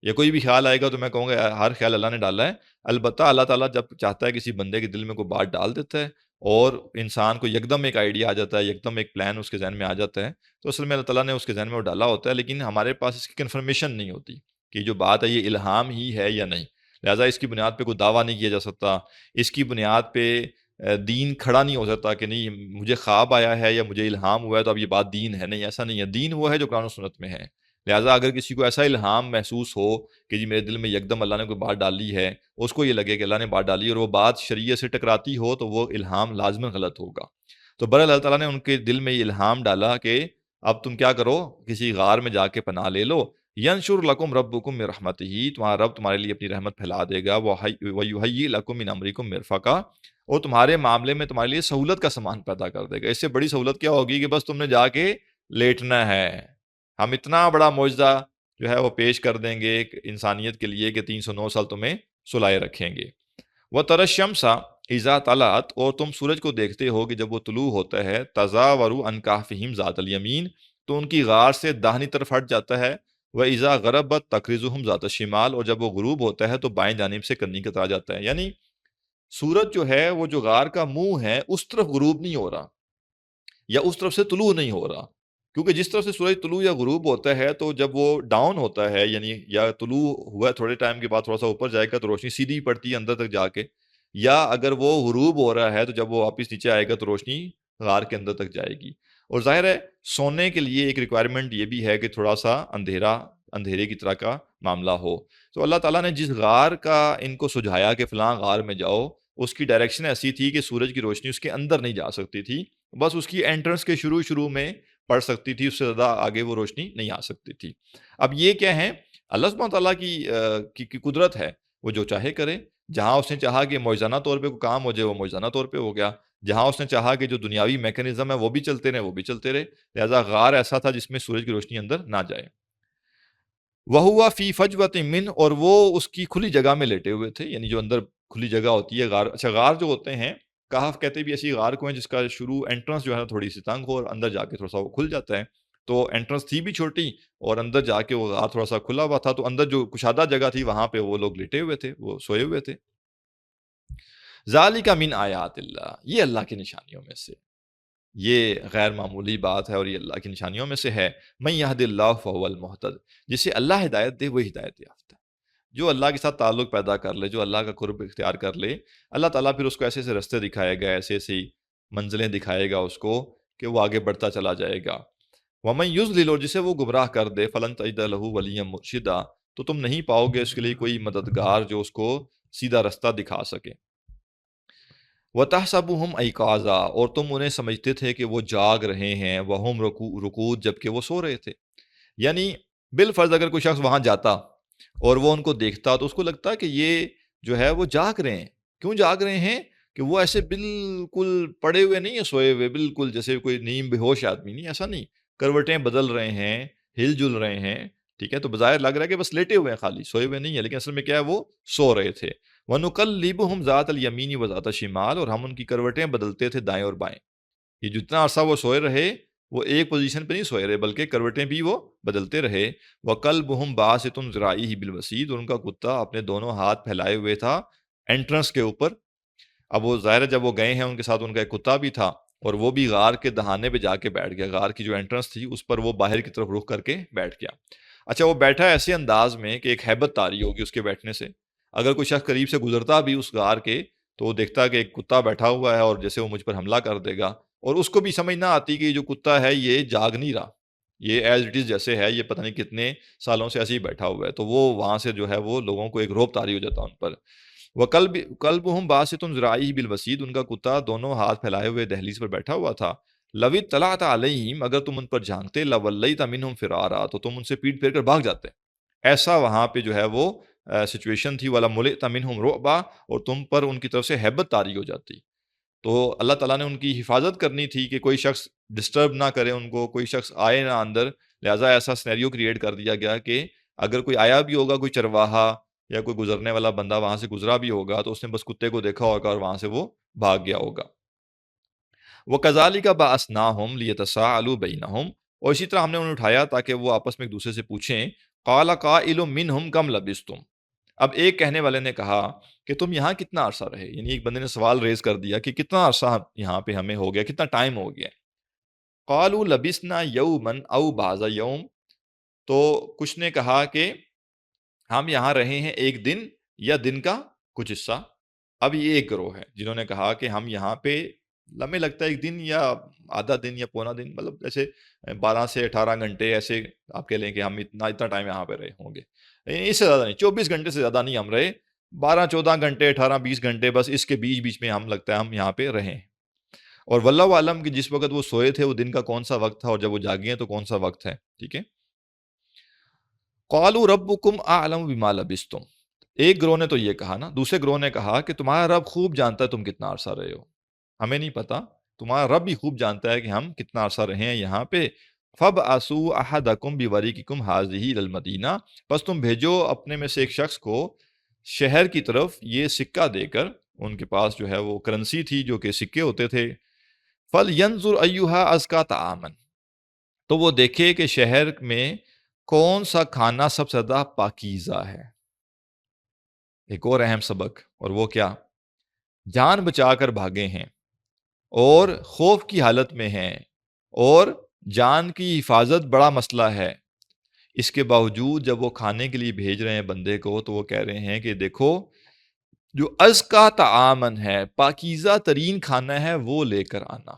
یا کوئی بھی خیال آئے گا تو میں کہوں گا ہر خیال اللہ نے ڈالا ہے۔ البتہ اللہ تعالیٰ جب چاہتا ہے کسی بندے کے دل میں کوئی بات ڈال دیتا ہے اور انسان کو یکدم ایک آئیڈیا آ جاتا ہے، یکدم ایک پلان اس کے ذہن میں آ جاتا ہے، تو اصل میں اللہ تعالیٰ نے اس کے ذہن میں وہ ڈالا ہوتا ہے، لیکن ہمارے پاس اس کی کنفرمیشن نہیں ہوتی کہ جو بات ہے یہ الہام ہی ہے یا نہیں۔ لہٰذا اس کی بنیاد پہ کوئی دعویٰ نہیں کیا جا سکتا، اس کی بنیاد پہ دین کھڑا نہیں ہو سکتا کہ نہیں مجھے خواب آیا ہے یا مجھے الہام ہوا ہے تو اب یہ بات دین ہے۔ نہیں، ایسا نہیں ہے، دین وہ ہے جو قرآن و سنت میں ہے۔ لہٰذا اگر کسی کو ایسا الہام محسوس ہو کہ جی میرے دل میں یکدم اللہ نے کوئی بات ڈالی ہے، اس کو یہ لگے کہ اللہ نے بات ڈالی اور وہ بات شریعت سے ٹکراتی ہو تو وہ الہام لازماً غلط ہوگا۔ تو بہرحال اللہ تعالیٰ نے ان کے دل میں یہ الہام ڈالا کہ اب تم کیا کرو، کسی غار میں جا کے پناہ لے لو۔ ینشر لکم ربکم من رحمتہ، تمہارا رب تمہارے لیے اپنی رحمت پھیلا دے گا، ویہیئ لکم من امرکم مرفقا، اور تمہارے معاملے میں تمہارے لیے سہولت کا سامان پیدا کر دے گا۔ اس سے بڑی سہولت کیا ہوگی کہ بس تم نے جا کے لیٹنا ہے۔ ہم اتنا بڑا معجزہ جو ہے وہ پیش کر دیں گے ایک انسانیت کے لیے کہ 309 سال تمہیں سلائے رکھیں گے۔ وَتَرَى الشَّمْسَ إِذَا طَلَعَتْ، اور تم سورج کو دیکھتے ہو کہ جب وہ طلوع ہوتا ہے، تَزَاوَرُ عَنْ كَهْفِهِمْ ذَاتَ الْيَمِينِ، تو ان کی غار سے داہنی طرف ہٹ جاتا ہے، وَإِذَا غَرَبَتْ تَقْرِضُهُمْ ذَاتَ الشِّمَالِ، اور جب وہ غروب ہوتا ہے تو بائیں جانب سے کنی کترا جاتا ہے۔ یعنی سورج جو ہے وہ جو غار کا منہ ہے اس طرف غروب نہیں ہو رہا یا اس طرف سے طلوع نہیں ہو رہا، کیونکہ جس طرف سے سورج طلوع یا غروب ہوتا ہے تو جب وہ ڈاؤن ہوتا ہے، یعنی یا طلوع ہوا تھوڑے ٹائم کے بعد تھوڑا سا اوپر جائے گا تو روشنی سیدھی پڑتی ہے اندر تک جا کے، یا اگر وہ غروب ہو رہا ہے تو جب وہ واپس نیچے آئے گا تو روشنی غار کے اندر تک جائے گی۔ اور ظاہر ہے سونے کے لیے ایک ریکوائرمنٹ یہ بھی ہے کہ تھوڑا سا اندھیرے کی طرح کا معاملہ ہو۔ تو اللہ تعالیٰ نے جس غار کا ان کو سجھایا کہ فلاں غار میں جاؤ، اس کی ڈائریکشن ایسی تھی کہ سورج کی روشنی اس کے اندر نہیں جا سکتی تھی، بس اس کی انٹرنس کے شروع میں پڑ سکتی تھی، اس سے زیادہ آگے وہ روشنی نہیں آ سکتی تھی۔ اب یہ کیا ہے، اللہ سبحانہ تعالیٰ کی قدرت ہے، وہ جو چاہے کرے۔ جہاں اس نے چاہا کہ معجزانہ طور پہ کوئی کام ہو جائے وہ معجزانہ طور پہ ہو گیا، جہاں اس نے چاہا کہ جو دنیاوی میکانزم ہے وہ بھی چلتے رہے وہ بھی چلتے رہے۔ لہٰذا غار ایسا تھا جس میں سورج کی روشنی اندر نہ جائے۔ وَهُوَ فِي فَجْوَةٍ مِّنْ، اور وہ اس کی کھلی جگہ میں لیٹے ہوئے تھے، یعنی جو اندر کھلی جگہ ہوتی ہے غار۔ اچھا، غار جو ہوتے ہیں، کہف کہتے بھی ایسی غار کو ہیں جس کا شروع انٹرنس جو ہے تھوڑی سی تنگ ہو اور اندر جا کے تھوڑا سا وہ کھل جاتا ہے، تو انٹرنس تھی بھی چھوٹی اور اندر جا کے وہ غار تھوڑا سا کھلا ہوا تھا، تو اندر جو کشادہ جگہ تھی وہاں پہ وہ لوگ لیٹے ہوئے تھے، وہ سوئے ہوئے تھے۔ ذَلِكَ مِنْ آیات اللہ، یہ اللہ کی نشانیوں میں سے، یہ غیر معمولی بات ہے اور یہ اللہ کی نشانیوں میں سے ہے۔ مَن يَهْدِ اللَّهُ فَهُوَ الْمُهْتَدِ، جسے اللہ ہدایت دے وہ ہدایت یافتہ ہے۔ جو اللہ کے ساتھ تعلق پیدا کر لے، جو اللہ کا قرب اختیار کر لے، اللہ تعالیٰ پھر اس کو ایسے ایسے رستے دکھائے گا، ایسے ایسی منزلیں دکھائے گا اس کو کہ وہ آگے بڑھتا چلا جائے گا۔ وَمَن يُضْلِلْ، اور جسے وہ گمراہ کر دے، فَلَن تَجِدَ لَهُ وَلِيًّا مُرْشِدًا، تو تم نہیں پاؤ گے اس کے لیے کوئی مددگار جو اس کو سیدھا رستہ دکھا سکے۔ وَتَحْسَبُهُمْ أَيْقَاظًا، اور تم انہیں سمجھتے تھے کہ وہ جاگ رہے ہیں، وَهُمْ رُقُودٌ، جبکہ وہ سو رہے تھے۔ یعنی بالفرض اگر کوئی شخص وہاں جاتا اور وہ ان کو دیکھتا تو اس کو لگتا کہ یہ جو ہے وہ جاگ رہے ہیں۔ کیوں جاگ رہے ہیں؟ کہ وہ ایسے بالکل پڑے ہوئے نہیں ہیں، سوئے ہوئے بالکل جیسے کوئی نیم بے ہوش آدمی، نہیں، ایسا نہیں، کروٹیں بدل رہے ہیں، ہل جل رہے ہیں، ٹھیک ہے، تو بظاہر لگ رہا ہے کہ بس لیٹے ہوئے ہیں، خالی سوئے ہوئے نہیں ہیں، لیکن اصل میں کیا ہے، وہ سو رہے تھے۔ وَنُقَلِّبُهُمْ ذَاتَ الْيَمِينِ وَذَاتَ الشِّمَالِ، اور ہم ان کی کروٹیں بدلتے تھے دائیں اور بائیں۔ یہ جتنا عرصہ وہ سوئے رہے وہ ایک پوزیشن پہ نہیں سوئے رہے بلکہ کروٹیں بھی وہ بدلتے رہے۔ وَقَلْبُهُمْ بَاسِطٌ ذِرَاعِهِ بِالْوَسِيدِ، اور ان کا کتا اپنے دونوں ہاتھ پھیلائے ہوئے تھا انٹرنس کے اوپر۔ اب وہ ظاہر ہے جب وہ گئے ہیں ان کے ساتھ ان کا ایک کتا بھی تھا اور وہ بھی غار کے دہانے پہ جا کے بیٹھ گیا، غار کی جو انٹرنس تھی اس پر وہ باہر کی طرف رخ کر کے بیٹھ گیا۔ اچھا وہ بیٹھا ہے ایسے انداز میں کہ ایک ہیبت طاری ہوگی اس کے بیٹھنے سے. اگر کوئی شخص قریب سے گزرتا بھی اس غار کے تو وہ دیکھتا کہ ایک کتا بیٹھا ہوا ہے اور جیسے وہ مجھ پر حملہ کر دے گا، اور اس کو بھی سمجھ نہ آتی کہ یہ جو کتا ہے یہ جاگ نہیں رہا، یہ ایز اٹ از جیسے ہے، یہ پتہ نہیں کتنے سالوں سے ایسے ہی بیٹھا ہوا ہے، تو وہ وہاں سے جو ہے وہ لوگوں کو ایک رعب طاری ہو جاتا ان پر. وَقَلْبُهُمْ بَاسِطٌ ذِرَاعِهِ بِالْوَسِيدِ، ان کا کتا دونوں ہاتھ پھیلائے ہوئے دہلیز پر بیٹھا ہوا تھا. لَوِ اطَّلَعْتَ عَلَيْهِمْ، اگر تم ان پر جھانکتے، لَوَلَّيْتَ مِنْهُمْ فِرَارًا، تو تم ان سے پیٹ پھیر کر بھاگ جاتے. ایسا وہاں پہ جو ہے وہ سچویشن تھی. وَلَمُلِئْتَ مِنْهُمْ رُعْبًا، اور تم پر ان کی طرف سے ہیبت طاری ہو جاتی. تو اللہ تعالیٰ نے ان کی حفاظت کرنی تھی کہ کوئی شخص ڈسٹرب نہ کرے ان کو، کوئی شخص آئے نہ اندر، لہٰذا ایسا سینیریو کریٹ کر دیا گیا کہ اگر کوئی آیا بھی ہوگا، کوئی چرواہا یا کوئی گزرنے والا بندہ وہاں سے گزرا بھی ہوگا تو اس نے بس کتے کو دیکھا ہوگا اور وہاں سے وہ بھاگ گیا ہوگا. وَكَذَلِكَ بَعَثْنَاهُمْ لِيَتَسَاءَلُوا بَيْنَهُمْ، اور اسی طرح ہم نے انہیں اٹھایا تاکہ وہ آپس میں ایک دوسرے سے پوچھیں. قَالَ قَائِلٌ مِّنْهُمْ كَمْ لَبِثْتُمْ، اب ایک کہنے والے نے کہا کہ تم یہاں کتنا عرصہ رہے، یعنی ایک بندے نے سوال ریز کر دیا کہ کتنا عرصہ یہاں پہ ہمیں ہو گیا، کتنا ٹائم ہو گیا. قالوا لبثنا یوما او بعض یوم، تو کچھ نے کہا کہ ہم یہاں رہے ہیں ایک دن یا دن کا کچھ حصہ. اب یہ ایک گروہ ہے جنہوں نے کہا کہ ہم یہاں پہ لمحے لگتا ہے ایک دن یا آدھا دن یا پونا دن، مطلب جیسے 12 سے 18 گھنٹے، ایسے آپ کہہ لیں کہ ہم اتنا ٹائم یہاں پہ رہے ہوں گے. اس سے زیادہ نہیں، 24 گھنٹے سے زیادہ نہیں ہم رہے، 12 14 گھنٹے 18 20 گھنٹے بس اس کے بیچ بیچ میں ہم لگتا ہے ہم یہاں پہ رہے ہیں. اور واللہ عالم کہ جس وقت وہ سوئے تھے وہ دن کا کون سا وقت تھا اور جب وہ جاگے ہیں تو کون سا وقت ہے. ٹھیک ہے. قالوا ربکم اعلم بما لبثتم، ایک گروہ نے تو یہ کہا نا، دوسرے گروہ نے کہا کہ تمہارا رب خوب جانتا ہے تم کتنا عرصہ رہے ہو، ہمیں نہیں پتا، تمہارا رب بھی خوب جانتا ہے کہ ہم کتنا عرصہ رہے ہیں یہاں پہ. فَابْعَثُوا أَحَدَكُمْ بِوَرِقِكُمْ هَٰذِهِ إِلَى الْمَدِينَةِ، بس تم بھیجو اپنے میں سے ایک شخص کو شہر کی طرف یہ سکہ دے کر، ان کے پاس جو ہے وہ کرنسی تھی جو کہ سکے ہوتے تھے. فَلْيَنْظُرْ أَيُّهَا أَزْكَىٰ طَعَامًا، تو وہ دیکھے کہ شہر میں کون سا کھانا سب سے زیادہ پاکیزہ ہے. ایک اور اہم سبق، اور وہ کیا؟ جان بچا کر بھاگے ہیں اور خوف کی حالت میں ہیں اور جان کی حفاظت بڑا مسئلہ ہے. اس کے باوجود جب وہ کھانے کے لیے بھیج رہے ہیں بندے کو تو وہ کہہ رہے ہیں کہ دیکھو جو ازکا طعامن ہے، پاکیزہ ترین کھانا ہے وہ لے کر آنا.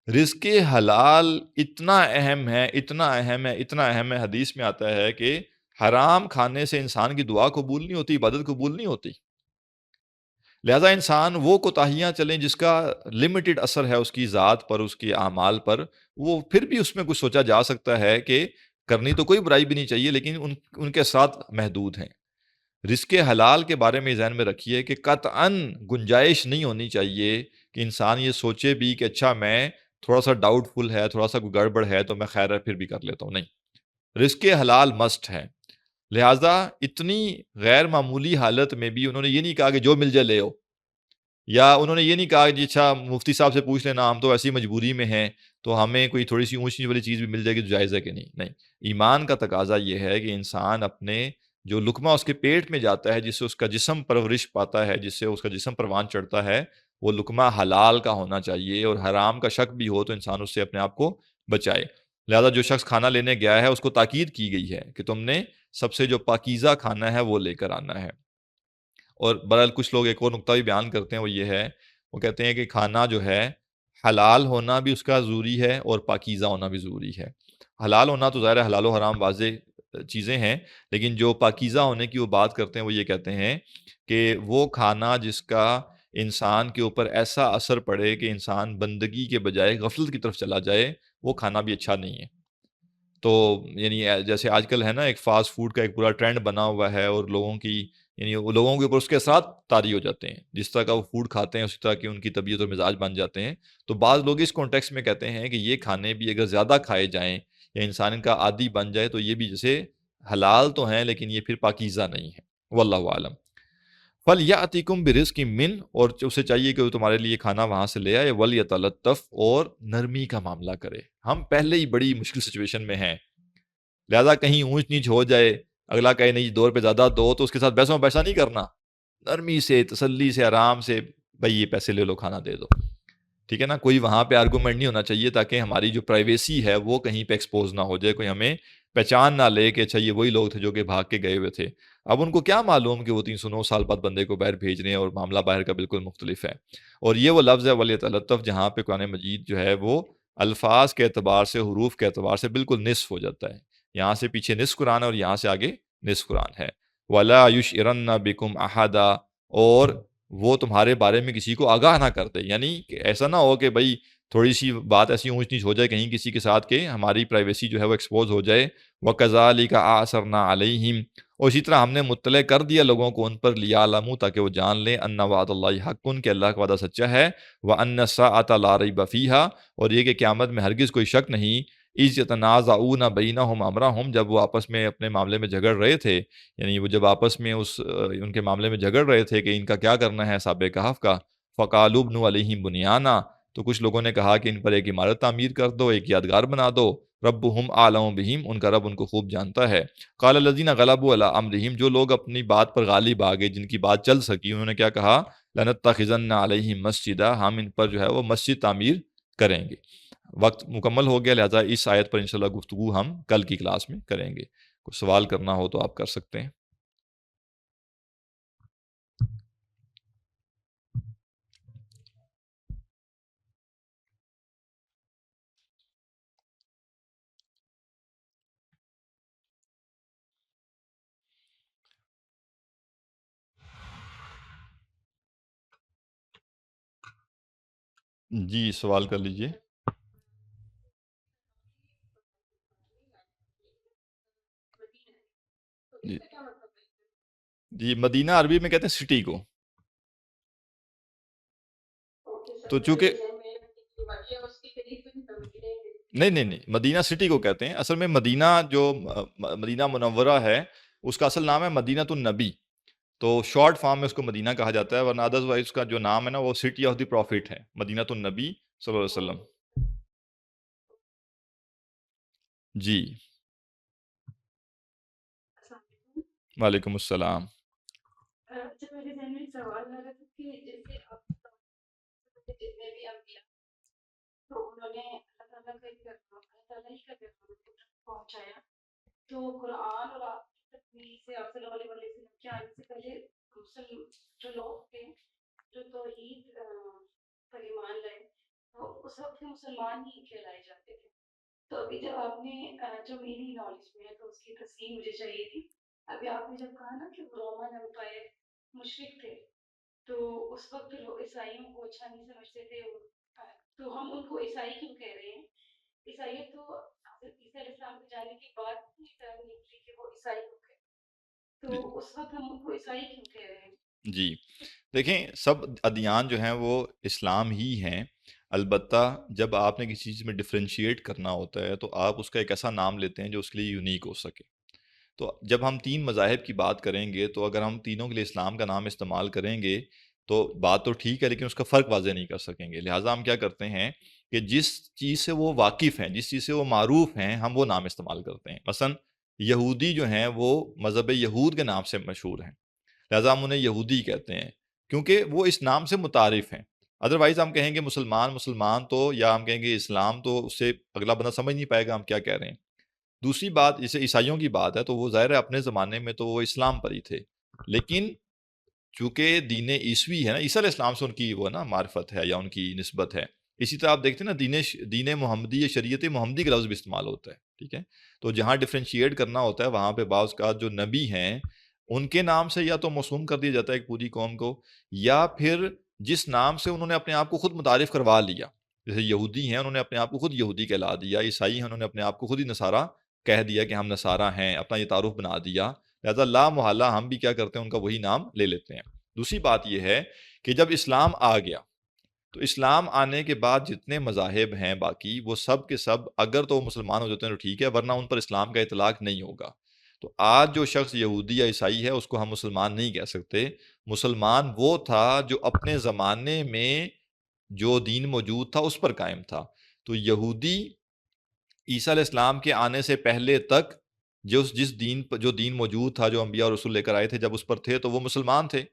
رزق حلال اتنا اہم ہے، اتنا اہم ہے، اتنا اہم ہے، حدیث میں آتا ہے کہ حرام کھانے سے انسان کی دعا قبول نہیں ہوتی، عبادت قبول نہیں ہوتی. لہذا انسان وہ کوتاہیاں چلیں جس کا لمیٹڈ اثر ہے اس کی ذات پر، اس کی اعمال پر، وہ پھر بھی اس میں کچھ سوچا جا سکتا ہے کہ کرنی تو کوئی برائی بھی نہیں چاہیے لیکن ان کے ساتھ محدود ہیں. رزق حلال کے بارے میں ذہن میں رکھیے کہ قطعاً گنجائش نہیں ہونی چاہیے کہ انسان یہ سوچے بھی کہ اچھا میں تھوڑا سا ڈاؤٹ فل ہے، تھوڑا سا گڑبڑ ہے تو میں خیر ہے پھر بھی کر لیتا ہوں. نہیں، رزق حلال مسٹ ہے. لہٰذا اتنی غیر معمولی حالت میں بھی انہوں نے یہ نہیں کہا کہ جو مل جائے لے آؤ، یا انہوں نے یہ نہیں کہا کہ اچھا مفتی صاحب سے پوچھ لینا، ہم تو ایسی مجبوری میں ہیں تو ہمیں کوئی تھوڑی سی اونچ نیچ والی چیز بھی مل جائے گی تو جائز ہے کہ نہیں. نہیں، ایمان کا تقاضا یہ ہے کہ انسان اپنے جو لقمہ اس کے پیٹ میں جاتا ہے، جس سے اس کا جسم پرورش پاتا ہے، جس سے اس کا جسم پروان چڑھتا ہے، وہ لقمہ حلال کا ہونا چاہیے، اور حرام کا شک بھی ہو تو انسان اس سے اپنے آپ کو بچائے. لہذا جو شخص کھانا لینے گیا ہے اس کو تاکید کی گئی ہے کہ تم نے سب سے جو پاکیزہ کھانا ہے وہ لے کر آنا ہے. اور بہرحال کچھ لوگ ایک اور نقطہ بھی بیان کرتے ہیں، وہ یہ ہے، وہ کہتے ہیں کہ کھانا جو ہے حلال ہونا بھی اس کا ضروری ہے اور پاکیزہ ہونا بھی ضروری ہے. حلال ہونا تو ظاہر ہے حلال و حرام واضح چیزیں ہیں، لیکن جو پاکیزہ ہونے کی وہ بات کرتے ہیں وہ یہ کہتے ہیں کہ وہ کھانا جس کا انسان کے اوپر ایسا اثر پڑے کہ انسان بندگی کے بجائے غفلت کی طرف چلا جائے، وہ کھانا بھی اچھا نہیں ہے. تو یعنی جیسے آج کل ہے نا ایک فاسٹ فوڈ کا ایک پورا ٹرینڈ بنا ہوا ہے، اور لوگوں کی یعنی وہ لوگوں کے اوپر اس کے اثرات طاری ہو جاتے ہیں، جس طرح کا وہ فوڈ کھاتے ہیں اسی طرح کی ان کی طبیعت اور مزاج بن جاتے ہیں. تو بعض لوگ اس کانٹیکس میں کہتے ہیں کہ یہ کھانے بھی اگر زیادہ کھائے جائیں یا انسان کا عادی بن جائے تو یہ بھی جیسے حلال تو ہیں لیکن یہ پھر پاکیزہ نہیں ہے. واللہ عالم. فَلْيَأْتِكُمْ بِرِزْقٍ مِّنْ، اور اسے چاہیے کہ وہ تمہارے لیے کھانا وہاں سے لے آئے. وَلْيَتَلَطَّفْ، اور نرمی کا معاملہ کرے. ہم پہلے ہی بڑی مشکل سچویشن میں ہیں، لہذا کہیں اونچ نیچ ہو جائے، اگلا کہے نہیں 2 روپے زیادہ دو، تو اس کے ساتھ بحثوں میں پیسہ نہیں کرنا، نرمی سے، تسلی سے، آرام سے، بھائی یہ پیسے لے لو، کھانا دے دو. ٹھیک ہے نا، کوئی وہاں پہ آرگومنٹ نہیں ہونا چاہیے تاکہ ہماری جو پرائیویسی ہے وہ کہیں پہ ایکسپوز نہ ہو جائے، کوئی ہمیں پہچان نہ لے کہ اچھا یہ وہی لوگ تھے جو کہ بھاگ کے گئے ہوئے تھے۔ اب ان کو کیا معلوم کہ وہ 309 سال بعد بندے کو باہر بھیج رہے ہیں اور معاملہ باہر کا بالکل مختلف ہے۔ اور یہ وہ لفظ ہے وَلْيَتَلَطَّفْ، جہاں پہ قرآن مجید جو ہے وہ الفاظ کے اعتبار سے، حروف کے اعتبار سے بالکل نصف ہو جاتا ہے۔ یہاں سے پیچھے نصف قرآن ہے اور یہاں سے آگے نصف قرآن ہے۔ وَلَا يُشْعِرَنَّ بِكُمْ أَحَدًا، اور وہ تمہارے بارے میں کسی کو آگاہ نہ کرتے، یعنی کہ ایسا نہ ہو کہ بھائی تھوڑی سی بات ایسی اونچ نیچ ہو جائے کہیں کسی کے ساتھ کہ ہماری پرائیویسی جو ہے وہ ایکسپوز ہو جائے۔ وَكَذَلِكَ أَعْثَرْنَا عَلَيْهِمْ، اور اسی طرح ہم نے مطلع کر دیا لوگوں کو ان پر، لِيَعْلَمُوا، تاکہ وہ جان لیں، أَنَّ وَعْدَ اللَّهِ حَقٌّ، کہ اللہ کا وعدہ سچا ہے، وَأَنَّ السَّاعَةَ لَا رَيْبَ فِيهَا، اور یہ کہ قیامت میں ہرگز کوئی شک نہیں، اِذْ يَتَنَازَعُونَ بَيْنَهُمْ أَمْرَهُمْ، جب وہ آپس میں اپنے معاملے میں جھگڑ رہے تھے، یعنی وہ جب آپس میں ان کے معاملے میں جھگڑ رہے تھے کہ ان کا کیا کرنا ہے اصحاب کہف کا۔ فَقَالُوا ابْنُوا عَلَيْهِمْ بُنْيَانًا، تو کچھ لوگوں نے کہا کہ ان پر ایک عمارت تعمیر کر دو، ایک یادگار بنا دو۔ ربهم اعلم بہم، ان کا رب ان کو خوب جانتا ہے۔ قال الذین غلبوا علی امرہم، جو لوگ اپنی بات پر غالب آ گئے، جن کی بات چل سکی، انہوں نے کیا کہا؟ لنتخذن علیہم مسجدا، ہم ان پر جو ہے وہ مسجد تعمیر کریں گے۔ وقت مکمل ہو گیا، لہٰذا اس آیت پر انشاءاللہ گفتگو ہم کل کی کلاس میں کریں گے۔ کوئی سوال کرنا ہو تو آپ کر سکتے ہیں۔ جی سوال کر لیجئے۔ جی جی، مدینہ عربی میں کہتے ہیں سٹی کو، تو چونکہ نہیں، مدینہ سٹی کو کہتے ہیں۔ اصل میں مدینہ جو مدینہ منورہ ہے، اس کا اصل نام ہے مدینۃ النبی، تو شارٹ فارم میں اس کو مدینہ کہا جاتا ہے، ورنہ ادر وائز اس کا جو نام ہے نا وہ سٹی آف دی پروفٹ ہے، مدینۃ النبی صلی اللہ علیہ وسلم۔ جی وعلیکم السلام۔ جی دیکھیں، سب ادیان جو ہیں وہ اسلام ہی ہیں، البتہ جب آپ نے کسی چیز میں ڈفرینشیٹ کرنا ہوتا ہے تو آپ اس کا ایک ایسا نام لیتے ہیں جو اس کے لیے یونیک ہو سکے۔ تو جب ہم تین مذاہب کی بات کریں گے تو اگر ہم تینوں کے لیے اسلام کا نام استعمال کریں گے تو بات تو ٹھیک ہے، لیکن اس کا فرق واضح نہیں کر سکیں گے۔ لہٰذا ہم کیا کرتے ہیں کہ جس چیز سے وہ واقف ہیں، جس چیز سے وہ معروف ہیں، ہم وہ نام استعمال کرتے ہیں۔ مثلا یہودی جو ہیں وہ مذہب یہود کے نام سے مشہور ہیں، لہٰذا ہم انہیں یہودی کہتے ہیں کیونکہ وہ اس نام سے متعارف ہیں۔ ادروائز ہم کہیں گے مسلمان تو، یا ہم کہیں گے اسلام، تو اس سے اگلا بندہ سمجھ نہیں پائے گا ہم کیا کہہ رہے ہیں۔ دوسری بات، جیسے عیسائیوں کی بات ہے تو وہ ظاہر ہے اپنے زمانے میں تو وہ اسلام پر ہی تھے، لیکن چونکہ دین عیسوی ہے نا، عیسیٰ علیہ السلام سے ان کی وہ نا معرفت ہے یا ان کی نسبت ہے۔ اسی طرح آپ دیکھتے ہیں نا دین محمدی یا شریعت محمدی کا لفظ بھی استعمال ہوتا ہے، ٹھیک ہے؟ تو جہاں ڈفرینشیٹ کرنا ہوتا ہے وہاں پہ بعض کا جو نبی ہیں ان کے نام سے یا تو موسوم کر دیا جاتا ہے ایک پوری قوم کو، یا پھر جس نام سے انہوں نے اپنے آپ کو خود متعارف کروا لیا۔ جیسے یہودی ہیں، انہوں نے اپنے آپ کو خود یہودی کہلا دیا، عیسائی ہیں، انہوں نے اپنے آپ کو خود ہی نصارہ کہہ دیا کہ ہم نصارہ ہیں، اپنا یہ تعارف بنا دیا، لہذا لا محالہ ہم بھی کیا کرتے ہیں، ان کا وہی نام لے لیتے ہیں۔ دوسری بات یہ ہے کہ جب اسلام آ گیا تو اسلام آنے کے بعد جتنے مذاہب ہیں باقی، وہ سب کے سب اگر تو وہ مسلمان ہو جاتے ہیں تو ٹھیک ہے، ورنہ ان پر اسلام کا اطلاق نہیں ہوگا۔ تو آج جو شخص یہودی یا عیسائی ہے اس کو ہم مسلمان نہیں کہہ سکتے۔ مسلمان وہ تھا جو اپنے زمانے میں جو دین موجود تھا اس پر قائم تھا۔ تو یہودی عیسیٰ علیہ السلام کے آنے سے پہلے تک جو دین موجود تھا، جو انبیاء اور رسول لے کر آئے تھے، جب اس پر تھے تو وہ مسلمان تھے۔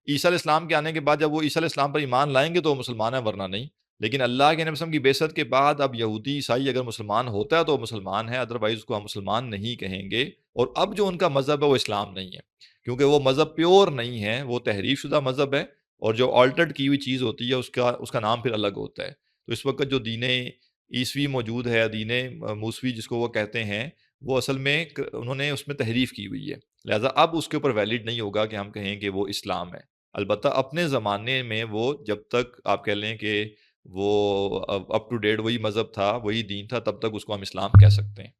عیسیٰ علیہ السلام کے آنے کے بعد جب وہ عیسیٰ علیہ السلام پر ایمان لائیں گے تو وہ مسلمان ہیں، ورنہ نہیں۔ لیکن اللہ کے نبی صلی اللہ علیہ وسلم کی بعثت کے بعد اب یہودی عیسائی اگر مسلمان ہوتا ہے تو وہ مسلمان ہے، ادروائز اس کو ہم مسلمان نہیں کہیں گے۔ اور اب جو ان کا مذہب ہے وہ اسلام نہیں ہے، کیونکہ وہ مذہب پیور نہیں ہے، وہ تحریف شدہ مذہب ہے، اور جو آلٹرڈ کی ہوئی چیز ہوتی ہے اس کا نام پھر الگ ہوتا ہے۔ تو اس وقت جو دین عیسوی موجود ہے، دین موسوی جس کو وہ کہتے ہیں، وہ اصل میں انہوں نے اس میں تحریف کی ہوئی ہے، لہٰذا اب اس کے اوپر ویلڈ نہیں ہوگا کہ ہم کہیں کہ وہ اسلام ہے۔ البتہ اپنے زمانے میں وہ جب تک آپ کہہ لیں کہ وہ اپ ٹو ڈیٹ وہی مذہب تھا، وہی دین تھا، تب تک اس کو ہم اسلام کہہ سکتے ہیں۔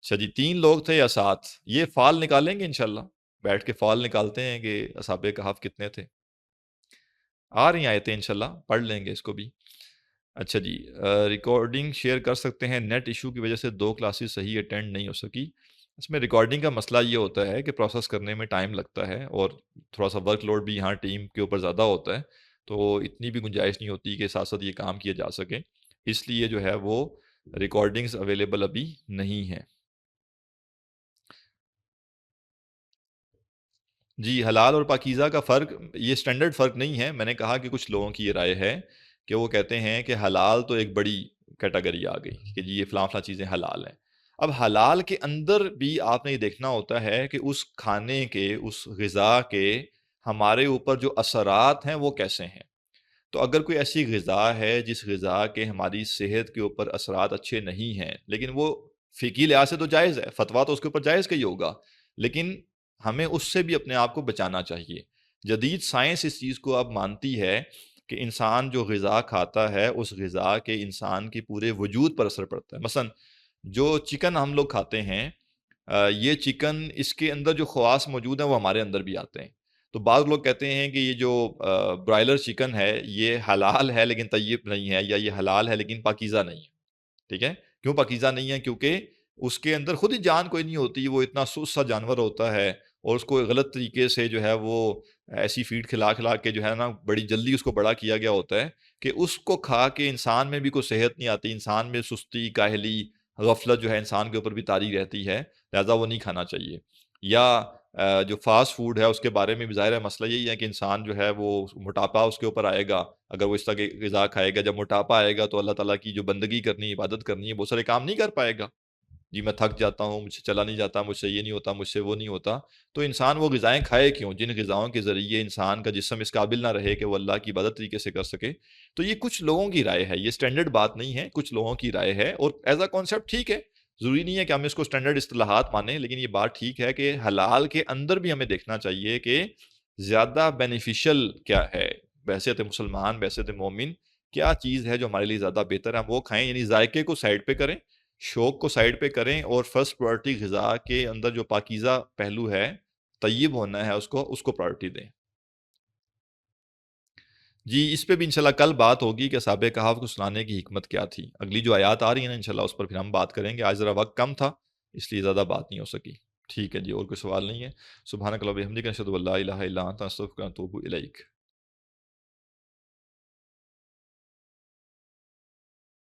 اچھا جی، 3 لوگ تھے یا 7؟ یہ فال نکالیں گے انشاءاللہ، بیٹھ کے فال نکالتے ہیں کہ اصحاب کہف کتنے تھے۔ آ رہی آیتیں انشاءاللہ پڑھ لیں گے اس کو بھی۔ اچھا جی، ریکارڈنگ شیئر کر سکتے ہیں، نیٹ ایشو کی وجہ سے 2 کلاسز صحیح اٹینڈ نہیں ہو سکی۔ اس میں ریکارڈنگ کا مسئلہ یہ ہوتا ہے کہ پروسیس کرنے میں ٹائم لگتا ہے، اور تھوڑا سا ورک لوڈ بھی یہاں ٹیم کے اوپر زیادہ ہوتا ہے، تو اتنی بھی گنجائش نہیں ہوتی کہ ساتھ ساتھ یہ کام کیا جا سکے، اس لیے جو ہے وہ ریکارڈنگز اویلیبل ابھی نہیں ہیں۔ جی، حلال اور پاکیزہ کا فرق، یہ اسٹینڈرڈ فرق نہیں ہے، میں نے کہا کہ کچھ لوگوں کی یہ رائے ہے کہ وہ کہتے ہیں کہ حلال تو ایک بڑی کیٹیگری آ گئی کہ جی یہ فلاں فلاں چیزیں حلال ہیں۔ اب حلال کے اندر بھی آپ نے یہ دیکھنا ہوتا ہے کہ اس کھانے کے، اس غذا کے ہمارے اوپر جو اثرات ہیں وہ کیسے ہیں۔ تو اگر کوئی ایسی غذا ہے جس غذا کے ہماری صحت کے اوپر اثرات اچھے نہیں ہیں، لیکن وہ فقہی لحاظ سے تو جائز ہے، فتویٰ تو اس کے اوپر جائز کا ہی ہوگا، لیکن ہمیں اس سے بھی اپنے آپ کو بچانا چاہیے۔ جدید سائنس اس چیز کو اب مانتی ہے کہ انسان جو غذا کھاتا ہے اس غذا کے انسان کے پورے وجود پر اثر پڑتا ہے۔ مثلا جو چکن ہم لوگ کھاتے ہیں، یہ چکن، اس کے اندر جو خواص موجود ہیں وہ ہمارے اندر بھی آتے ہیں۔ تو بعض لوگ کہتے ہیں کہ یہ جو برائلر چکن ہے یہ حلال ہے لیکن طیب نہیں ہے، یا یہ حلال ہے لیکن پاکیزہ نہیں ہے۔ ٹھیک ہے، کیوں پاکیزہ نہیں ہے؟ کیونکہ اس کے اندر خود ہی جان کوئی نہیں ہوتی، وہ اتنا سست سا جانور ہوتا ہے، اور اس کو غلط طریقے سے جو ہے وہ ایسی فیڈ کھلا کھلا کے جو ہے نا بڑی جلدی اس کو بڑا کیا گیا ہوتا ہے کہ اس کو کھا کے انسان میں بھی کوئی صحت نہیں آتی، انسان میں سستی، کاہلی، غفلت جو ہے انسان کے اوپر بھی طاری رہتی ہے، لہذا وہ نہیں کھانا چاہیے۔ یا جو فاسٹ فوڈ ہے اس کے بارے میں بھی ظاہر ہے مسئلہ یہی ہے کہ انسان جو ہے وہ موٹاپا اس کے اوپر آئے گا اگر وہ اس طرح کی غذا کھائے گا۔ جب موٹاپا آئے گا تو اللہ تعالیٰ کی جو بندگی کرنی، عبادت کرنی ہے، بہت سارے کام نہیں کر پائے گا۔ جی میں تھک جاتا ہوں، مجھ سے چلا نہیں جاتا، مجھ سے یہ نہیں ہوتا، مجھ سے وہ نہیں ہوتا۔ تو انسان وہ غذائیں کھائے کیوں جن غذاؤں کے ذریعے انسان کا جسم اس قابل نہ رہے کہ وہ اللہ کی عبادت طریقے سے کر سکے۔ تو یہ کچھ لوگوں کی رائے ہے، یہ سٹینڈرڈ بات نہیں ہے، کچھ لوگوں کی رائے ہے، اور ایز اے کانسیپٹ ٹھیک ہے، ضروری نہیں ہے کہ ہم اس کو سٹینڈرڈ اصطلاحات مانیں، لیکن یہ بات ٹھیک ہے کہ حلال کے اندر بھی ہمیں دیکھنا چاہیے کہ زیادہ بینیفیشل کیا ہے، بحیثیت مسلمان، بحیثیت مومن، کیا چیز ہے جو ہمارے لیے زیادہ بہتر ہے، ہم وہ کھائیں، یعنی ذائقے کو سائڈ پہ کریں، شوق کو سائڈ پہ کریں، اور فرسٹ پرائرٹی غذا کے اندر جو پاکیزہ پہلو ہے، طیب ہونا ہے، اس کو پرائرٹی دیں۔ جی اس پہ بھی انشاءاللہ کل بات ہوگی کہ اصحاب کہف کو سنانے کی حکمت کیا تھی۔ اگلی جو آیات آ رہی ہیں نا انشاءاللہ اس پر پھر ہم بات کریں گے، آج ذرا وقت کم تھا اس لیے زیادہ بات نہیں ہو سکی۔ ٹھیک ہے جی، اور کوئی سوال نہیں ہے؟ سبحانک اللہم و بحمدک، اشہد ان لا الہ الا انت، استغفرک و اتوب الیک۔